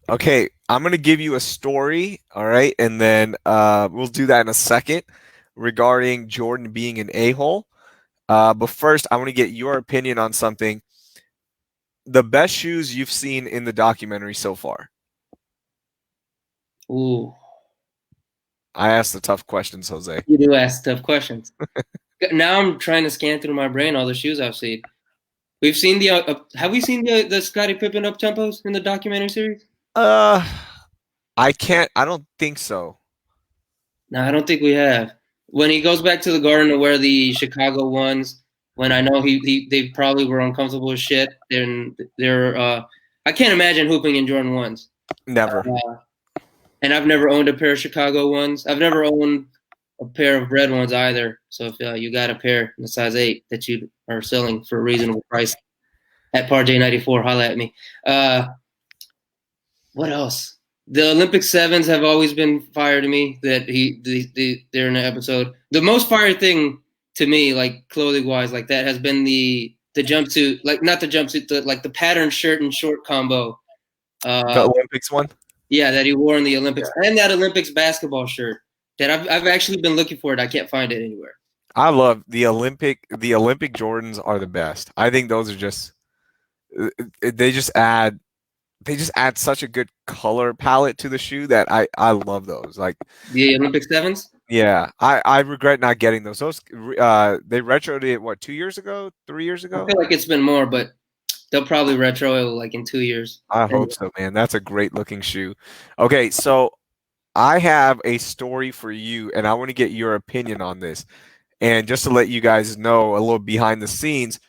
Okay, I'm gonna give you a story, all right, and then we'll do that in a second regarding Jordan being an a-hole. But first, I want to get your opinion on something. The best shoes you've seen in the documentary so far. Ooh, I asked the tough questions, Jose. you do ask tough questions. Now I'm trying to scan through my brain all the shoes I've seen. We've seen have we seen the Scottie Pippen up tempos in the documentary series? Uh, I can't. I don't think so. No, I don't think we have. When he goes back to the Garden to wear the Chicago ones, when I know they probably were uncomfortable as shit, and they're I can't imagine hooping in Jordan ones. Never. And I've never owned a pair of Chicago ones. I've never owned a pair of red ones either. So if you got a pair in the size 8 that you are selling for a reasonable price at Par J94, holla at me. What else? The Olympic sevens have always been fire to me. That they're in the episode. The most fire thing to me, like clothing wise, like that has been the jumpsuit, like not the jumpsuit, like the patterned shirt and short combo. The Olympics one. Yeah, that he wore in the Olympics, and that Olympics basketball shirt that I've actually been looking for it. I can't find it anywhere. I love the Olympic Jordans are the best. I think those are just they just add such a good color palette to the shoe that I love those. Like The Olympic sevens. yeah, I regret not getting those. Those they retroed it what 2 years ago, 3 years I ago. feel like it's been more, but they'll probably retro it like in 2 years. I hope so, man. That's a great looking shoe. Okay, so I have a story for you, and I want to get your opinion on this. And just to let you guys know a little behind the scenes,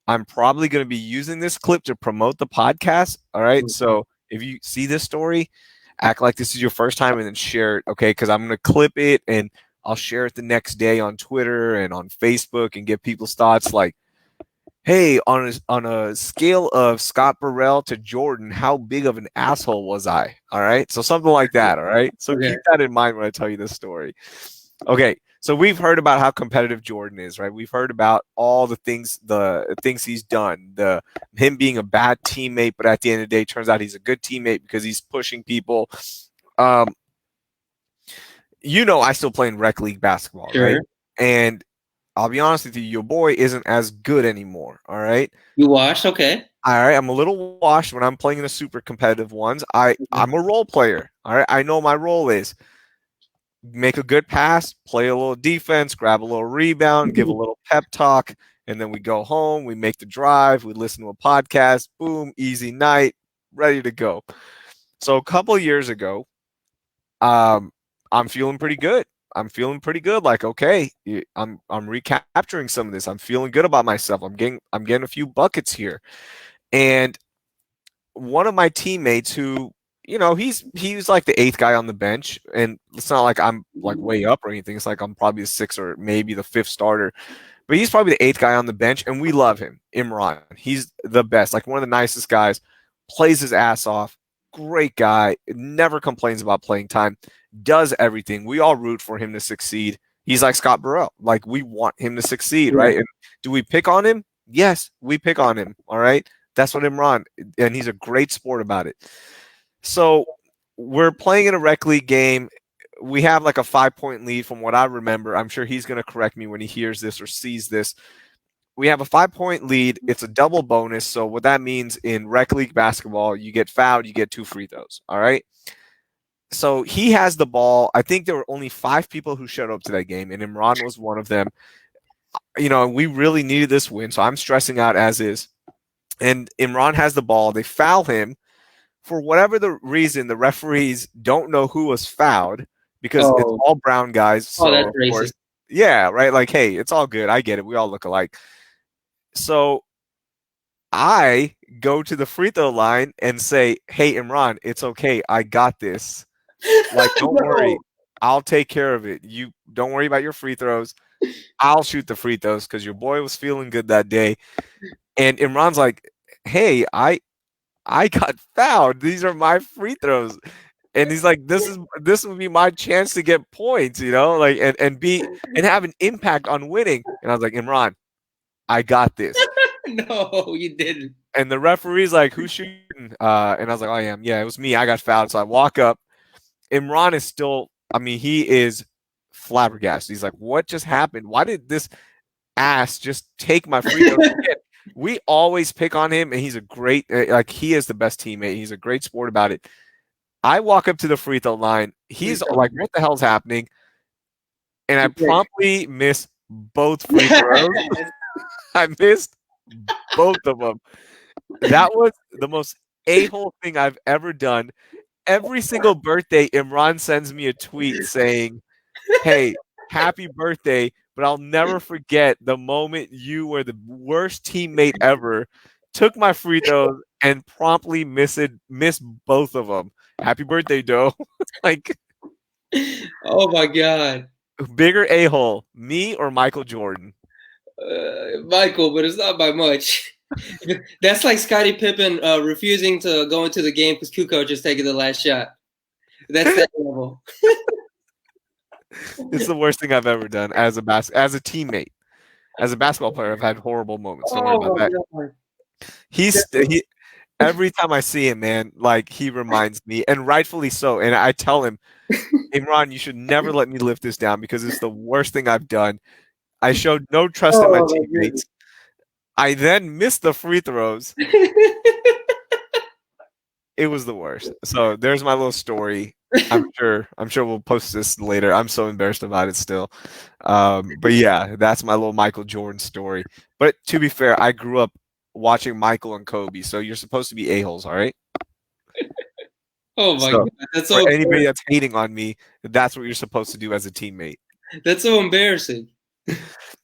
I'm probably going to be using this clip to promote the podcast. All right. So if you see this story, act like this is your first time and then share it. Okay. Because I'm going to clip it and I'll share it the next day on Twitter and on Facebook and get people's thoughts like, hey, on a scale of Scott Burrell to Jordan, how big of an asshole was I? All right. So something like that. All right. So Okay. keep that in mind when I tell you this story. Okay. So we've heard about how competitive Jordan is, right? We've heard about all the things he's done, the him being a bad teammate, but at the end of the day, turns out he's a good teammate because he's pushing people. Um, I still play in rec league basketball, right? Sure. And I'll be honest with you, your boy isn't as good anymore. All right. You watched? Okay. All right. I'm a little washed when I'm playing in the super competitive ones. I'm a role player. All right. I know my role is make a good pass, play a little defense, grab a little rebound, give a little pep talk, and then we go home, we make the drive, we listen to a podcast, boom, easy night, ready to go. So a couple of years ago, I'm feeling pretty good. I'm feeling pretty good. Like, okay, I'm recapturing some of this. I'm feeling good about myself. I'm getting a few buckets here. And one of my teammates who, he's like the eighth guy on the bench, and it's not like I'm like way up or anything. It's like I'm probably the sixth or maybe the fifth starter, but he's probably the eighth guy on the bench, and we love him. Imran, he's the best, like one of the nicest guys, plays his ass off, great guy, never complains about playing time, does everything. We all root for him to succeed. He's like Scott Burrell, like we want him to succeed, Yeah. right? And do we pick on him? Yes, we pick on him. All right. That's what Imran, and he's a great sport about it. So we're playing in a rec league game. We have like a 5-point lead from what I remember. I'm sure he's going to correct me when he hears this or sees this. We have a 5-point lead. It's a double bonus. So what that means in rec league basketball, you get fouled, you get 2 free throws. All right. So he has the ball. I think there were only 5 people who showed up to that game, and Imran was one of them. We really needed this win, so I'm stressing out as is. And Imran has the ball. They foul him. For whatever the reason, the referees don't know who was fouled because it's Oh. all brown guys. Oh, So, that's of racist. course, yeah, right. Like, hey, it's all good. I get it. We all look alike. So I go to the free throw line and say, hey, Imran, it's okay. I got this. Like, don't No. worry. I'll take care of it. You don't worry about your free throws. I'll shoot the free throws because your boy was feeling good that day. And Imran's like, hey, I got fouled. These are my free throws. And he's like, this would be my chance to get points, like and have an impact on winning. And I was like, Imran, I got this. No, you didn't. And the referee's like, who's shooting? And I was like, I am. Yeah, it was me. I got fouled. So I walk up. Imran is still, he is flabbergasted. He's like, what just happened? Why did this ass just take my free throws? We always pick on him, and he's a great, he is the best teammate. He's a great sport about it. I walk up to the free throw line. He's like, what the hell's happening? And I promptly miss both free throws. I missed both of them. That was the most a-hole thing I've ever done. Every single birthday, Imran sends me a tweet saying, hey, happy birthday, but I'll never forget the moment you were the worst teammate ever, took my free throws, and promptly missed both of them. Happy birthday, Doe. Like, Oh my God. bigger a-hole, me or Michael Jordan? Michael, but it's not by much. That's like Scottie Pippen refusing to go into the game because Kukoc is taking the last shot. That's that level. It's the worst thing I've ever done as a teammate. As a basketball player, I've had horrible moments. Don't worry about that. He every time I see him, man, like he reminds me, and rightfully so. And I tell him, Imran, you should never let me live this down because it's the worst thing I've done. I showed no trust in my teammates. I then missed the free throws. It was the worst. So there's my little story. I'm sure we'll post this later. I'm so embarrassed about it still. But yeah, that's my little Michael Jordan story. But to be fair, I grew up watching Michael and Kobe, so you're supposed to be a-holes, all right? Oh my God, that's so for anybody that's hating on me, that's what you're supposed to do as a teammate. That's so embarrassing.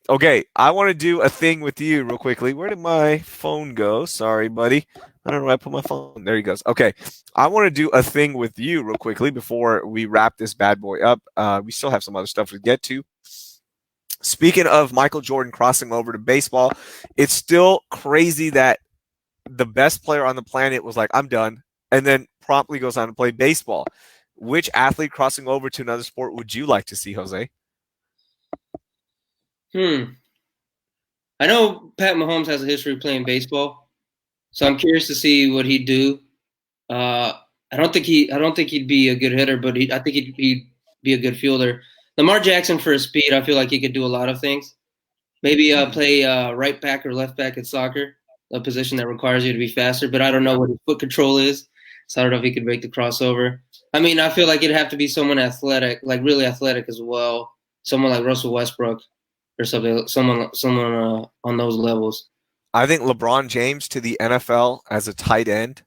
Okay, I want to do a thing with you real quickly. Where did my phone go? Sorry, buddy. I don't know where I put my phone. There he goes. Okay, I want to do a thing with you real quickly before we wrap this bad boy up. We still have some other stuff to get to. Speaking of Michael Jordan crossing over to baseball, it's still crazy that the best player on the planet was like, I'm done, and then promptly goes on to play baseball. Which athlete crossing over to another sport would you like to see, Jose? Hmm. I know Pat Mahomes has a history of playing baseball, so I'm curious to see what he'd do. Uh, I don't think he'd be a good hitter, but I think he'd be a good fielder. Lamar Jackson for his speed, I feel like he could do a lot of things. Maybe Hmm. play right back or left back in soccer, a position that requires you to be faster. But I don't know Yeah. what his foot control is, so I don't know if he could make the crossover. I mean, I feel like it'd have to be someone athletic, like really athletic as well. Someone like Russell Westbrook or something. Someone on those levels. I think LeBron James to the NFL as a tight end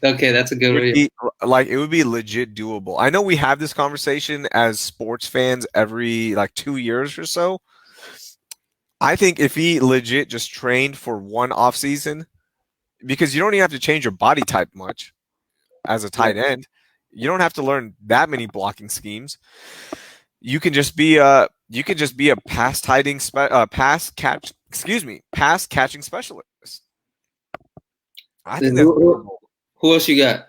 Okay, that's a good would one. be like it would be legit doable. I know we have this conversation as sports fans every like 2 years or so. I think if he legit just trained for one off season, because you don't even have to change your body type much as a Yeah. tight end. You don't have to learn that many blocking schemes. You can just be a pass catching specialist. I Who, think that's who, doable. who else you got?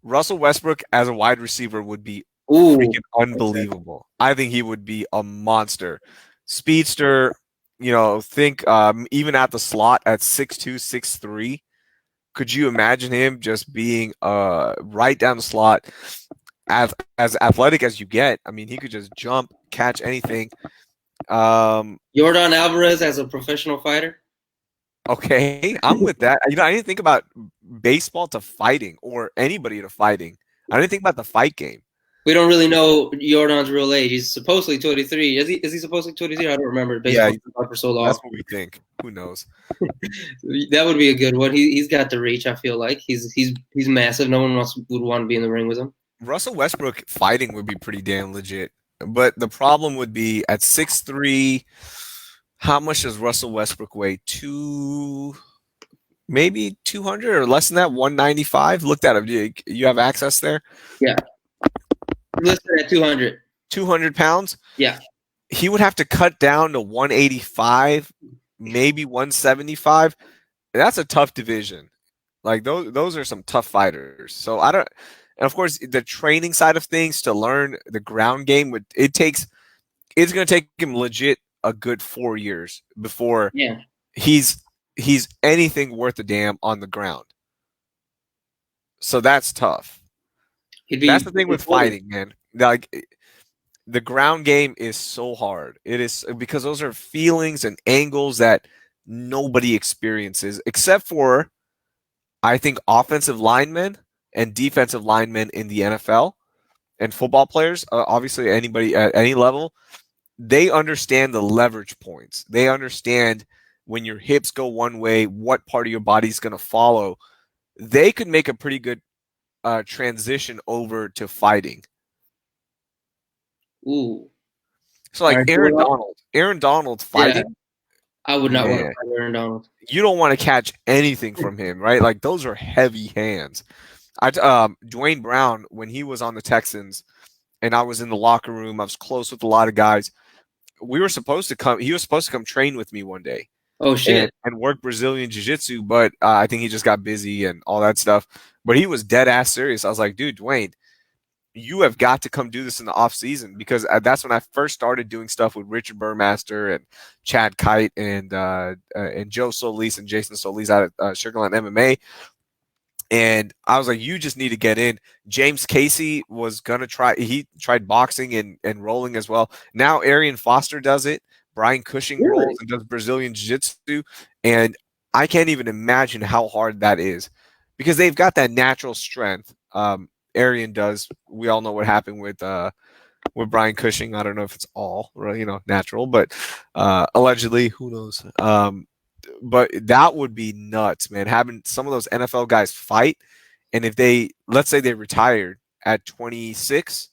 Russell Westbrook as a wide receiver would be Ooh, freaking okay. unbelievable. I think he would be a monster. Speedster, think even at the slot at 6'2", 6'3". Could you imagine him just being right down the slot as athletic as you get? I mean, he could just jump, catch anything. Um, Jordan Alvarez as a professional fighter. okay, I'm with that. I didn't think about baseball to fighting or anybody to fighting. I didn't think about the fight game. We don't really know Jordan's real age. He's supposedly 23. Is he supposedly 23? I don't remember. Yeah, Baseball's been on for so long. that's what we think. Who knows? That would be a good one. He's got the reach. I feel like he's massive. No one would want to be in the ring with him. Russell Westbrook fighting would be pretty damn legit. But the problem would be at 6'3", how much does Russell Westbrook weigh? Maybe 200 or less than that, 195. Look that up. You have access there? Yeah, listed at 200. 200 pounds? Yeah, He would have to cut down to 185, maybe 175. That's a tough division. Like those are some tough fighters. So I don't, and of course the training side of things to learn the ground game it's going to take him legit a good 4 years before yeah. he's he's anything worth a damn on the ground. So that's tough. He'd That's be the thing with 40. fighting, man. Like the ground game is so hard. It is because those are feelings and angles that nobody experiences except for I think offensive linemen and defensive linemen in the NFL and football players, obviously anybody at any level, they understand the leverage points. They understand when your hips go one way, what part of your body is going to follow. They could make a pretty good transition over to fighting. Ooh. So All like right. Aaron Donald Yeah, fighting, I would not want to man, fight Aaron Donald. you don't want to catch anything from him, right? Like those are heavy hands. Dwayne Brown when he was on the Texans, and I was in the locker room. I was close with a lot of guys. We were supposed to come. He was supposed to come train with me one day Oh and shit. work Brazilian jiu jitsu, but I think he just got busy and all that stuff. But he was dead ass serious. I was like, dude, Dwayne, you have got to come do this in the off season because that's when I first started doing stuff with Richard Burmaster and Chad Kite and Joe Solis and Jason Solis out of Sugarland MMA. And I was like, you just need to get in. James Casey was gonna try. He tried boxing and rolling as well. Now Arian Foster does it. Brian Cushing rolls Really? and does Brazilian Jiu-Jitsu, and I can't even imagine how hard that is because they've got that natural strength. Arian does. We all know what happened with Brian Cushing. I don't know if it's all natural, but allegedly, who knows? But that would be nuts, man. Having some of those NFL guys fight, and if let's say they retired at 26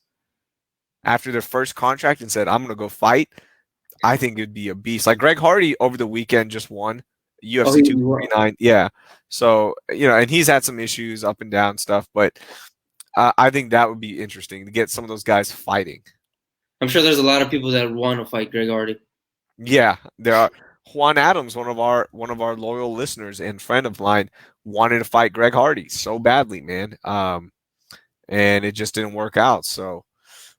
after their first contract and said, "I'm gonna go fight," I think it'd be a beast. Like Greg Hardy over the weekend just won Oh, UFC 249. Yeah, so and he's had some issues up and down stuff, but I think that would be interesting to get some of those guys fighting. I'm sure there's a lot of people that want to fight Greg Hardy. Yeah, there are. Juan Adams, one of our loyal listeners and friend of mine, wanted to fight Greg Hardy so badly, man. And it just didn't work out. So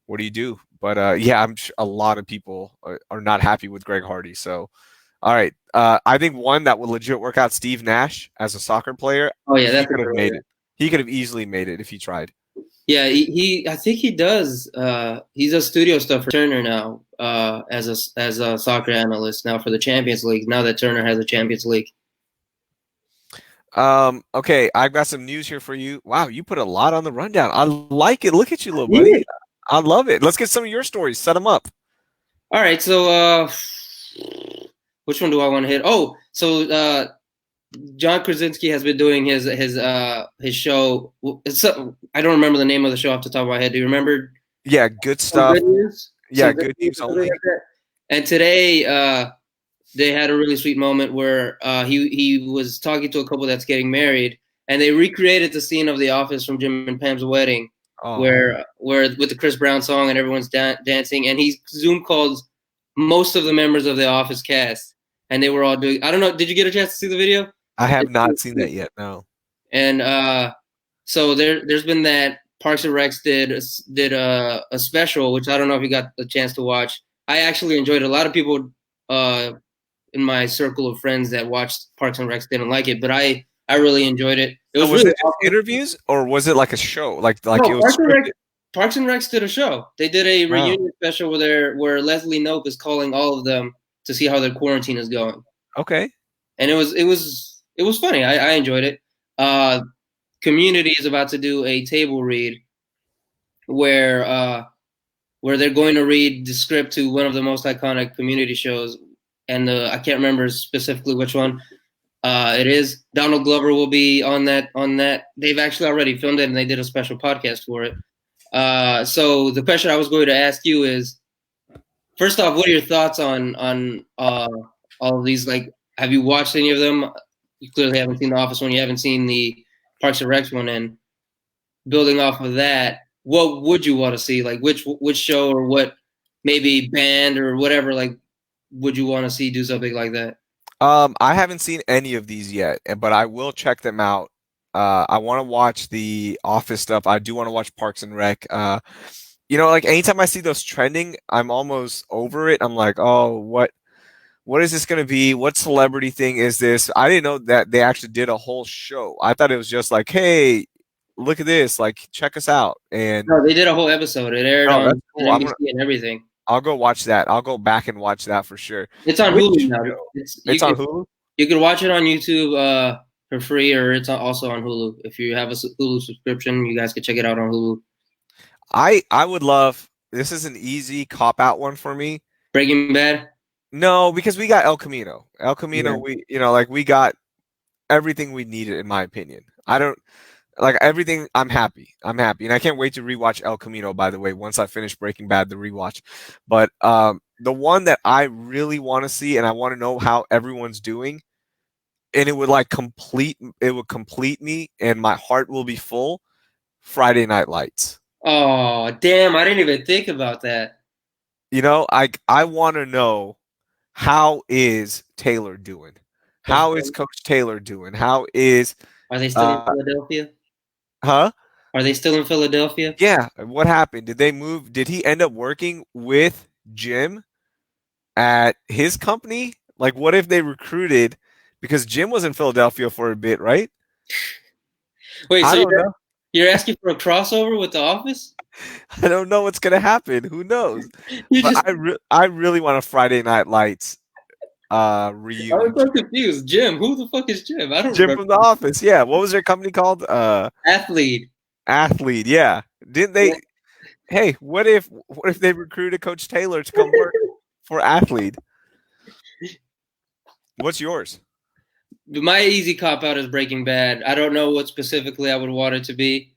what do you do? But yeah, I'm sure a lot of people are not happy with Greg Hardy. So, all right, I think one that will legit work out. Steve Nash as a soccer player, Oh yeah, he that's a could have great made one. it. He could have easily made it if he tried. Yeah, I think he does. He does studio stuff for Turner now, as a soccer analyst now for the Champions League. Now that Turner has a Champions League. Okay, I've got some news here for you. Wow, you put a lot on the rundown. I like it. Look at you, little Yeah. buddy. I love it. Let's get some of your stories. Set them up. All right, so which one do I want to hit? Oh, so John Krasinski has been doing his show. I don't remember the name of the show off the top of my head. Do you remember? Yeah, good Some stuff. good news. Yeah, Some good good news news or something only. like that. And today, they had a really sweet moment where he was talking to a couple that's getting married, and they recreated the scene of The Office from Jim and Pam's wedding, Oh, where with the Chris Brown song and everyone's dancing, and he Zoom called most of the members of the Office cast, and they were all doing. I don't know. Did you get a chance to see the video? I have It's not really seen that sweet. yet. No. And so there's been that. Parks and Recs did a special, which I don't know if you got the chance to watch. I actually enjoyed it. A lot of people uh, in my circle of friends that watched Parks and Recs didn't like it, but I really enjoyed it. It So was was really it just awesome. interviews or was it like a show? Like it No, was scripted? Parks and Recs did a show. They did a Oh, reunion special where Leslie Knope is calling all of them to see how their quarantine is going, okay. and it was funny. I enjoyed it. Uh, Community is about to do a table read where where they're going to read the script to one of the most iconic Community shows, and I can't remember specifically which one. It is. Donald Glover will be on that. They've actually already filmed it, and they did a special podcast for it. So the question I was going to ask you is, first off, what are your thoughts on all of these? Like, have you watched any of them? You clearly haven't seen The Office one. You haven't seen the Parks and Recs one, and building off of that, what would you want to see? Like, which show or what maybe band or whatever like would you want to see do something like that? I haven't seen any of these yet, but I will check them out. I want to watch the Office stuff. I do want to watch Parks and Rec. Like anytime I see those trending, I'm almost over it. I'm like, oh, what is this going to be? What celebrity thing is this? I didn't know that they actually did a whole show. I thought it was just like, hey, look at this, like check us out. And No, they did a whole episode. It aired oh, on that's cool. NBC and everything. I'll go watch that. I'll go back and watch that for sure. It's on Which Hulu now. show? It's It's on Hulu. you can watch it on YouTube for free, or it's also on Hulu. If you have a Hulu subscription, you guys can check it out on Hulu. I would love. This is an easy cop out one for me. Breaking Bad. No, because we got El Camino. El Camino, Yeah. we got everything we needed, in my opinion. I don't like everything. I'm happy. I'm happy, and I can't wait to rewatch El Camino. By the way, once I finish Breaking Bad, the rewatch. But the one that I really want to see, and I want to know how everyone's doing, and it would complete me, and my heart will be full. Friday Night Lights. Oh damn! I didn't even think about that. I want to know how is Taylor doing? How is Coach Taylor doing? How is Are they still in uh Philadelphia? huh? Are they still in Philadelphia? Yeah, what happened? Did they move? Did he end up working with Jim at his company? Like what if they recruited because Jim was in Philadelphia for a bit, right? Wait, I so don't know. you're asking for a crossover with The Office? I don't know what's going to happen. Who knows? You But just I really want a Friday Night Lights I was reunion. so confused. Jim, who the fuck is Jim? I don't Jim remember. from The Office. Yeah, what was their company called? Athlete. Athlete. Yeah. Didn't Yeah. they Hey, what if they recruited Coach Taylor to come work for Athlete? What's yours? My easy cop out is Breaking Bad. I don't know what specifically I would want it to be.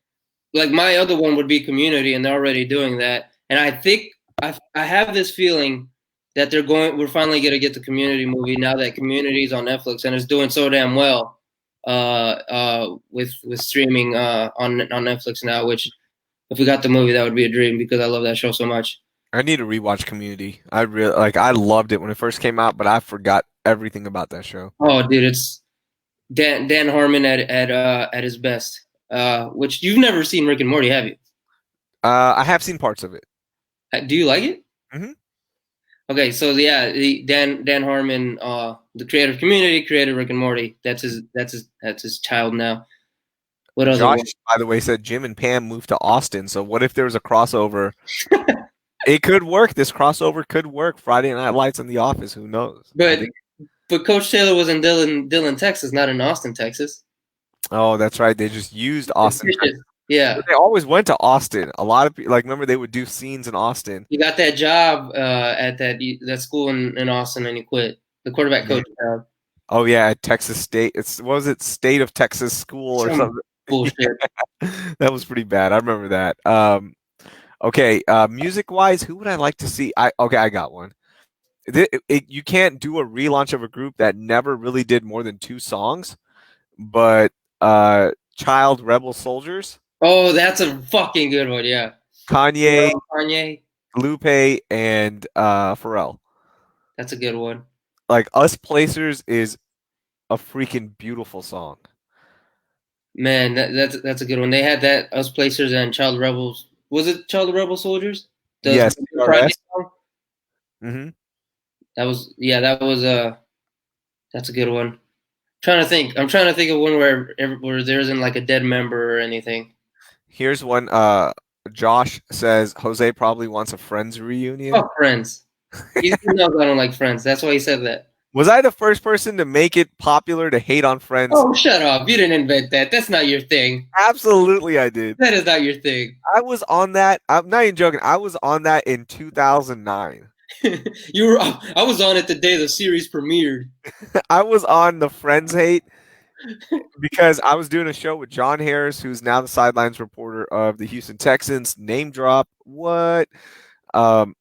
Like my other one would be Community, and they're already doing that. And I think I have this feeling that we're finally gonna get the Community movie now that Community is on Netflix and it's doing so damn well with streaming on Netflix now. Which if we got the movie, that would be a dream because I love that show so much. I need to rewatch Community. I loved it when it first came out, but I forgot everything about that show. Oh, dude, it's Dan Harmon at his best. Which you've never seen Rick and Morty, have you? I have seen parts of it. Do you like it? Hmm. Okay, so yeah, Dan Harmon, the creative community created Rick and Morty. That's his child now. What other Josh, one? by the way, said Jim and Pam moved to Austin. So what if there was a crossover? It could work. This crossover could work. Friday Night Lights in The Office. Who knows? I But think. but Coach Taylor was in Dillon, Texas, not in Austin, Texas. Oh, that's right. They just used Austin, Fictitious. Texas. But Yeah, they always went to Austin. A lot of people, like, remember they would do scenes in Austin. he got that job at that school in Austin, and he quit the quarterback Yeah. coach job. Oh yeah, at Texas State. It's what was it? State of Texas School or Some something. bullshit. That was pretty bad. I remember that. Okay. Music wise, who would I like to see? I got one. You can't do a relaunch of a group that never really did more than 2 songs, but Child Rebel Soldiers, Oh, that's a fucking good one. Yeah, Kanye, Pharrell, Kanye. Lupe, and Pharrell. That's a good one. Like Us Placers is a freaking beautiful song. Man, that's a good one. They had that Us Placers and Child Rebels. Was it Child Rebel Soldiers? The Yes, Friday CRS. song. Hmm. That was yeah. That's a good one. Trying to think. I'm trying to think of one where there isn't like a dead member or anything. Here's one. Josh says Jose probably wants a Friends reunion. Oh, Friends. He knows I don't like Friends. That's why he said that. Was I the first person to make it popular to hate on Friends? Oh, shut up. You didn't invent that. That's not your thing. Absolutely, I did. That is not your thing. I was on that. I'm not even joking. I was on that in 2009. You were. I was on it the day the series premiered. I was on the Friends hate because I was doing a show with John Harris, who's now the sidelines reporter of the Houston Texans. Name drop. What? Um,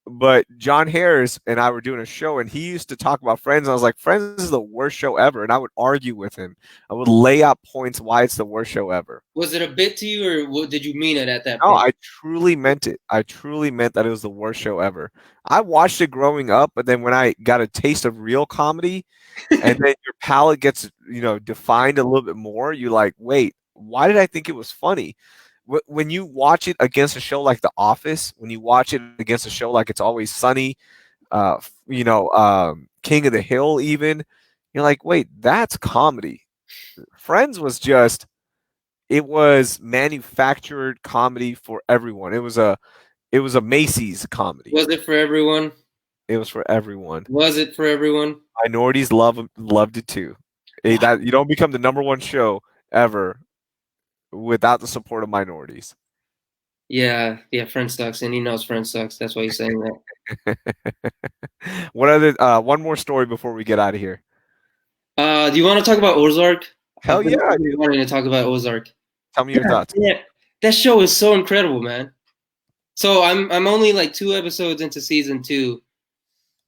but John Harris and I were doing a show, and he used to talk about Friends. And I was like, Friends is the worst show ever. And I would argue with him. I would lay out points why it's the worst show ever. Was it a bit to you, or did you mean it at that No, point? I truly meant it. I truly meant that it was the worst show ever. I watched it growing up, but then when I got a taste of real comedy, and then your palate gets, defined a little bit more, you're like, wait, why did I think it was funny? When you watch it against a show like The Office, when you watch it against a show like It's Always Sunny, King of the Hill, even, you're like, wait, that's comedy. Friends was just, it was manufactured comedy for everyone. It was a Macy's comedy. Was it for everyone? It was for everyone. Was it for everyone? Minorities loved it too. That you don't become the number one show ever without the support of minorities. Yeah, yeah. Friend sucks, and he knows friend sucks. That's why he's saying that. What other one more story before we get out of here? Do you want to talk about Ozark? Hell yeah, I I've been do. wanting to talk about Ozark. Tell me your God, thoughts. yeah, that show is so incredible, man. So I'm only like 2 episodes into season 2,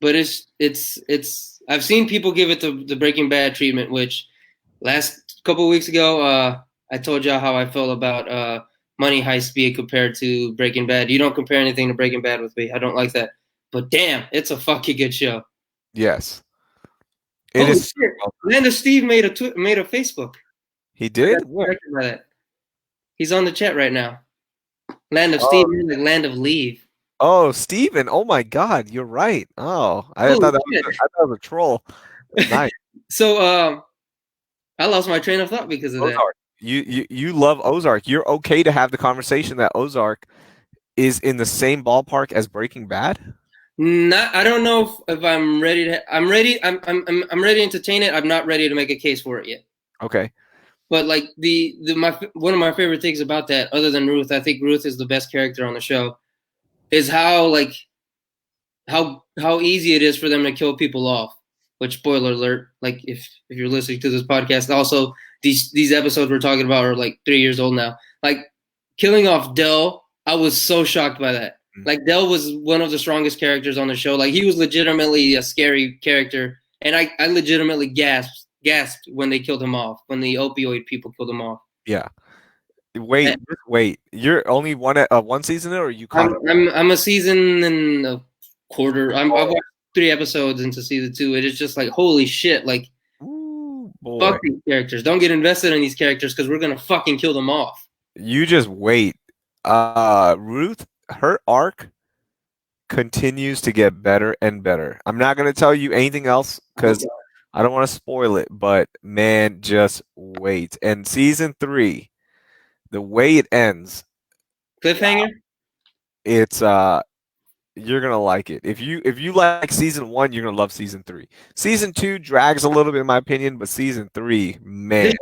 but it's I've seen people give it the Breaking Bad treatment, which last couple of weeks ago, I told y'all how I felt about Money Heist being compared to Breaking Bad. You don't compare anything to Breaking Bad with me. I don't like that. But damn, it's a fucking good show. Yes, it Holy is. shit! Land of Steve made a Facebook. He I got did. What? distracted by that. He's on the chat right now. Land of Steve, Oh, like Land of Leave. oh, Steven. Oh my God, you're right. Oh, I Holy thought that was shit! I thought it was a troll. Nice. So I lost my train of thought because of that. Ozark. You love Ozark. You're okay to have the conversation that Ozark is in the same ballpark as Breaking Bad? Not, I don't know if I'm ready to. I'm ready. I'm ready to entertain it. I'm not ready to make a case for it yet. Okay. But like one of my favorite things about that, other than Ruth, I think Ruth is the best character on the show, is how easy it is for them to kill people off. Which, spoiler alert, like if you're listening to this podcast, also these episodes we're talking about are like 3 years old now. Like killing off Dell, I was so shocked by that. Like Dell was one of the strongest characters on the show. Like he was legitimately a scary character, and I legitimately gasped when they killed him off, when the opioid people killed him off. Yeah. Wait, just wait. You're only one season in, or you caught I'm up? I'm a season and a quarter. I've watched 3 episodes into season 2. It is just like holy shit! Like Ooh, fuck boy. these characters. Don't get invested in these characters because we're gonna fucking kill them off. You just wait. Ruth, her arc. continues to get better and better. I'm not going to tell you anything else because Okay. I don't want to spoil it, but man, just wait. And season 3, the way it ends, wow, Cliffhanger. it's you're gonna like it. If you like season 1, you're gonna love season 3. Season 2 drags a little bit in my opinion, but season 3, man,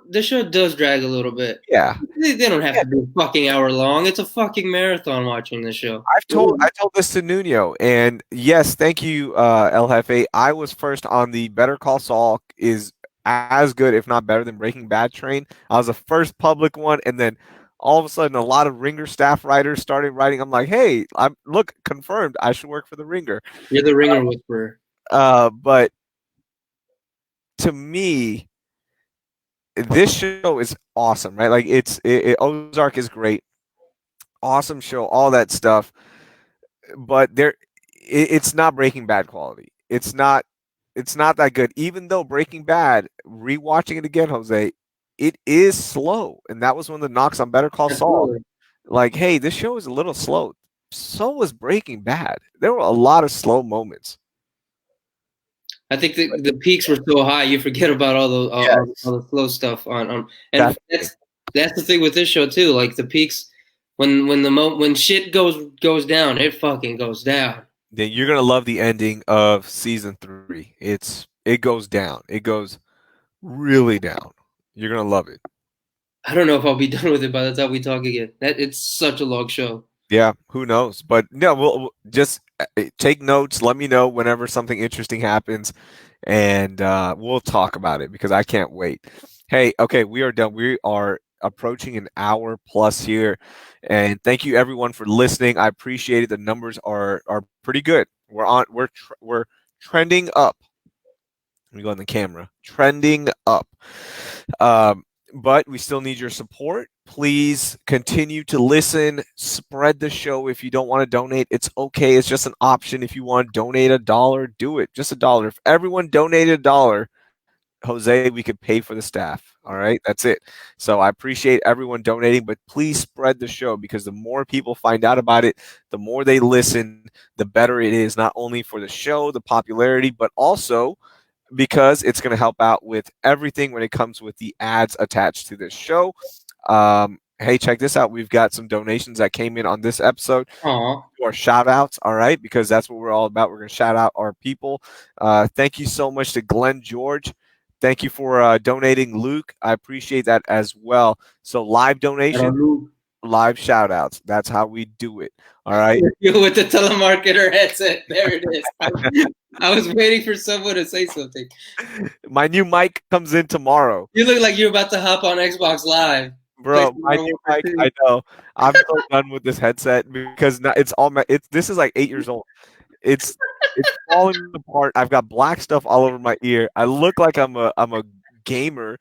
The show does drag a little bit. yeah. They don't have to be a fucking hour long. It's a fucking marathon watching this show. I told this to Nuno, and yes, thank you, El Jefe. I was first on the Better Call Saul is as good, if not better, than Breaking Bad train. I was the first public one, and then all of a sudden, a lot of Ringer staff writers started writing. I'm like, hey, I'm look confirmed. I should work for the Ringer. You're the ringer whisperer. But to me, this show is awesome, right? Like Ozark is great, awesome show, all that stuff. But it's not Breaking Bad quality. It's not that good. Even though Breaking Bad, rewatching it again, Jose, it is slow, and that was one of the knocks on Better Call Saul. Absolutely. Like, hey, this show is a little slow. So was Breaking Bad. There were a lot of slow moments. I think the peaks were so high, you forget about Yes, all the slow stuff and that's the thing. that's the thing with this show too. Like the peaks, when shit goes down, it fucking goes down. Then you're gonna love the ending of season 3. It goes down. It goes really down. You're gonna love it. I don't know if I'll be done with it by the time we talk again. That it's such a long show. Yeah, who knows? But no, we'll just take notes. Let me know whenever something interesting happens, and we'll talk about it because I can't wait. Hey, okay, we are done. We are approaching an hour plus here, and thank you everyone for listening. I appreciate it. The numbers are pretty good. We're trending up. Let me go on the camera. Trending up. Um, but we still need your support. Please continue to listen. Spread the show. If you don't want to donate, it's okay. It's just an option. If you want to donate $1, do it. Just $1. If everyone donated $1, Jose, we could pay for the staff. All right, that's it. So I appreciate everyone donating, but please spread the show because the more people find out about it, the more they listen, the better it is, not only for the show, the popularity, but also because it's going to help out with everything when it comes with the ads attached to this show. Hey, check this out. We've got some donations that came in on this episode. Aw. Or shout outs, all right, because that's what we're all about. We're going to shout out our people. Thank you so much to Glenn George. Thank you for donating, Luke. I appreciate that as well. So, live donation, live shout outs. That's how we do it. All right. You with the telemarketer headset. There it is. I was waiting for someone to say something. My new mic comes in tomorrow. You look like you're about to hop on Xbox Live. Bro, my new mic, I know. I'm so done with this headset because now it's all this is like 8 years old. It's it's falling apart. I've got black stuff all over my ear. I look like I'm a gamer.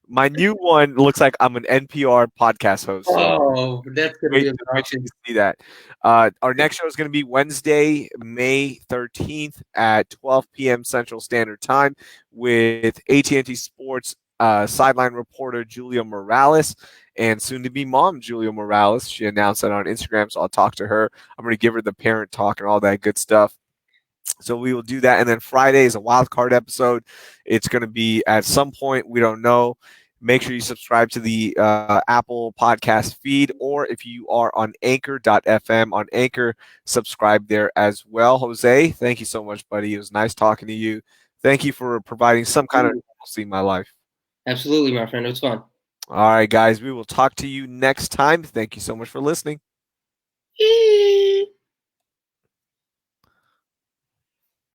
My new one looks like I'm an NPR podcast host. So Oh, that's gonna be wait till obnoxious. you see that. Our next show is going to be Wednesday, May 13th at 12 p.m. Central Standard Time with AT&T Sports sideline reporter Julia Morales and soon-to-be mom Julia Morales. She announced that on Instagram, so I'll talk to her. I'm going to give her the parent talk and all that good stuff. So we will do that. And then Friday is a wild card episode. It's going to be at some point. We don't know. Make sure you subscribe to the Apple podcast feed, or if you are on anchor.fm on Anchor, subscribe there as well. Jose, thank you so much, buddy. It was nice talking to you. Thank you for providing some kind of normalcy in my life. Absolutely, my friend. It was fun. All right, guys, we will talk to you next time. Thank you so much for listening.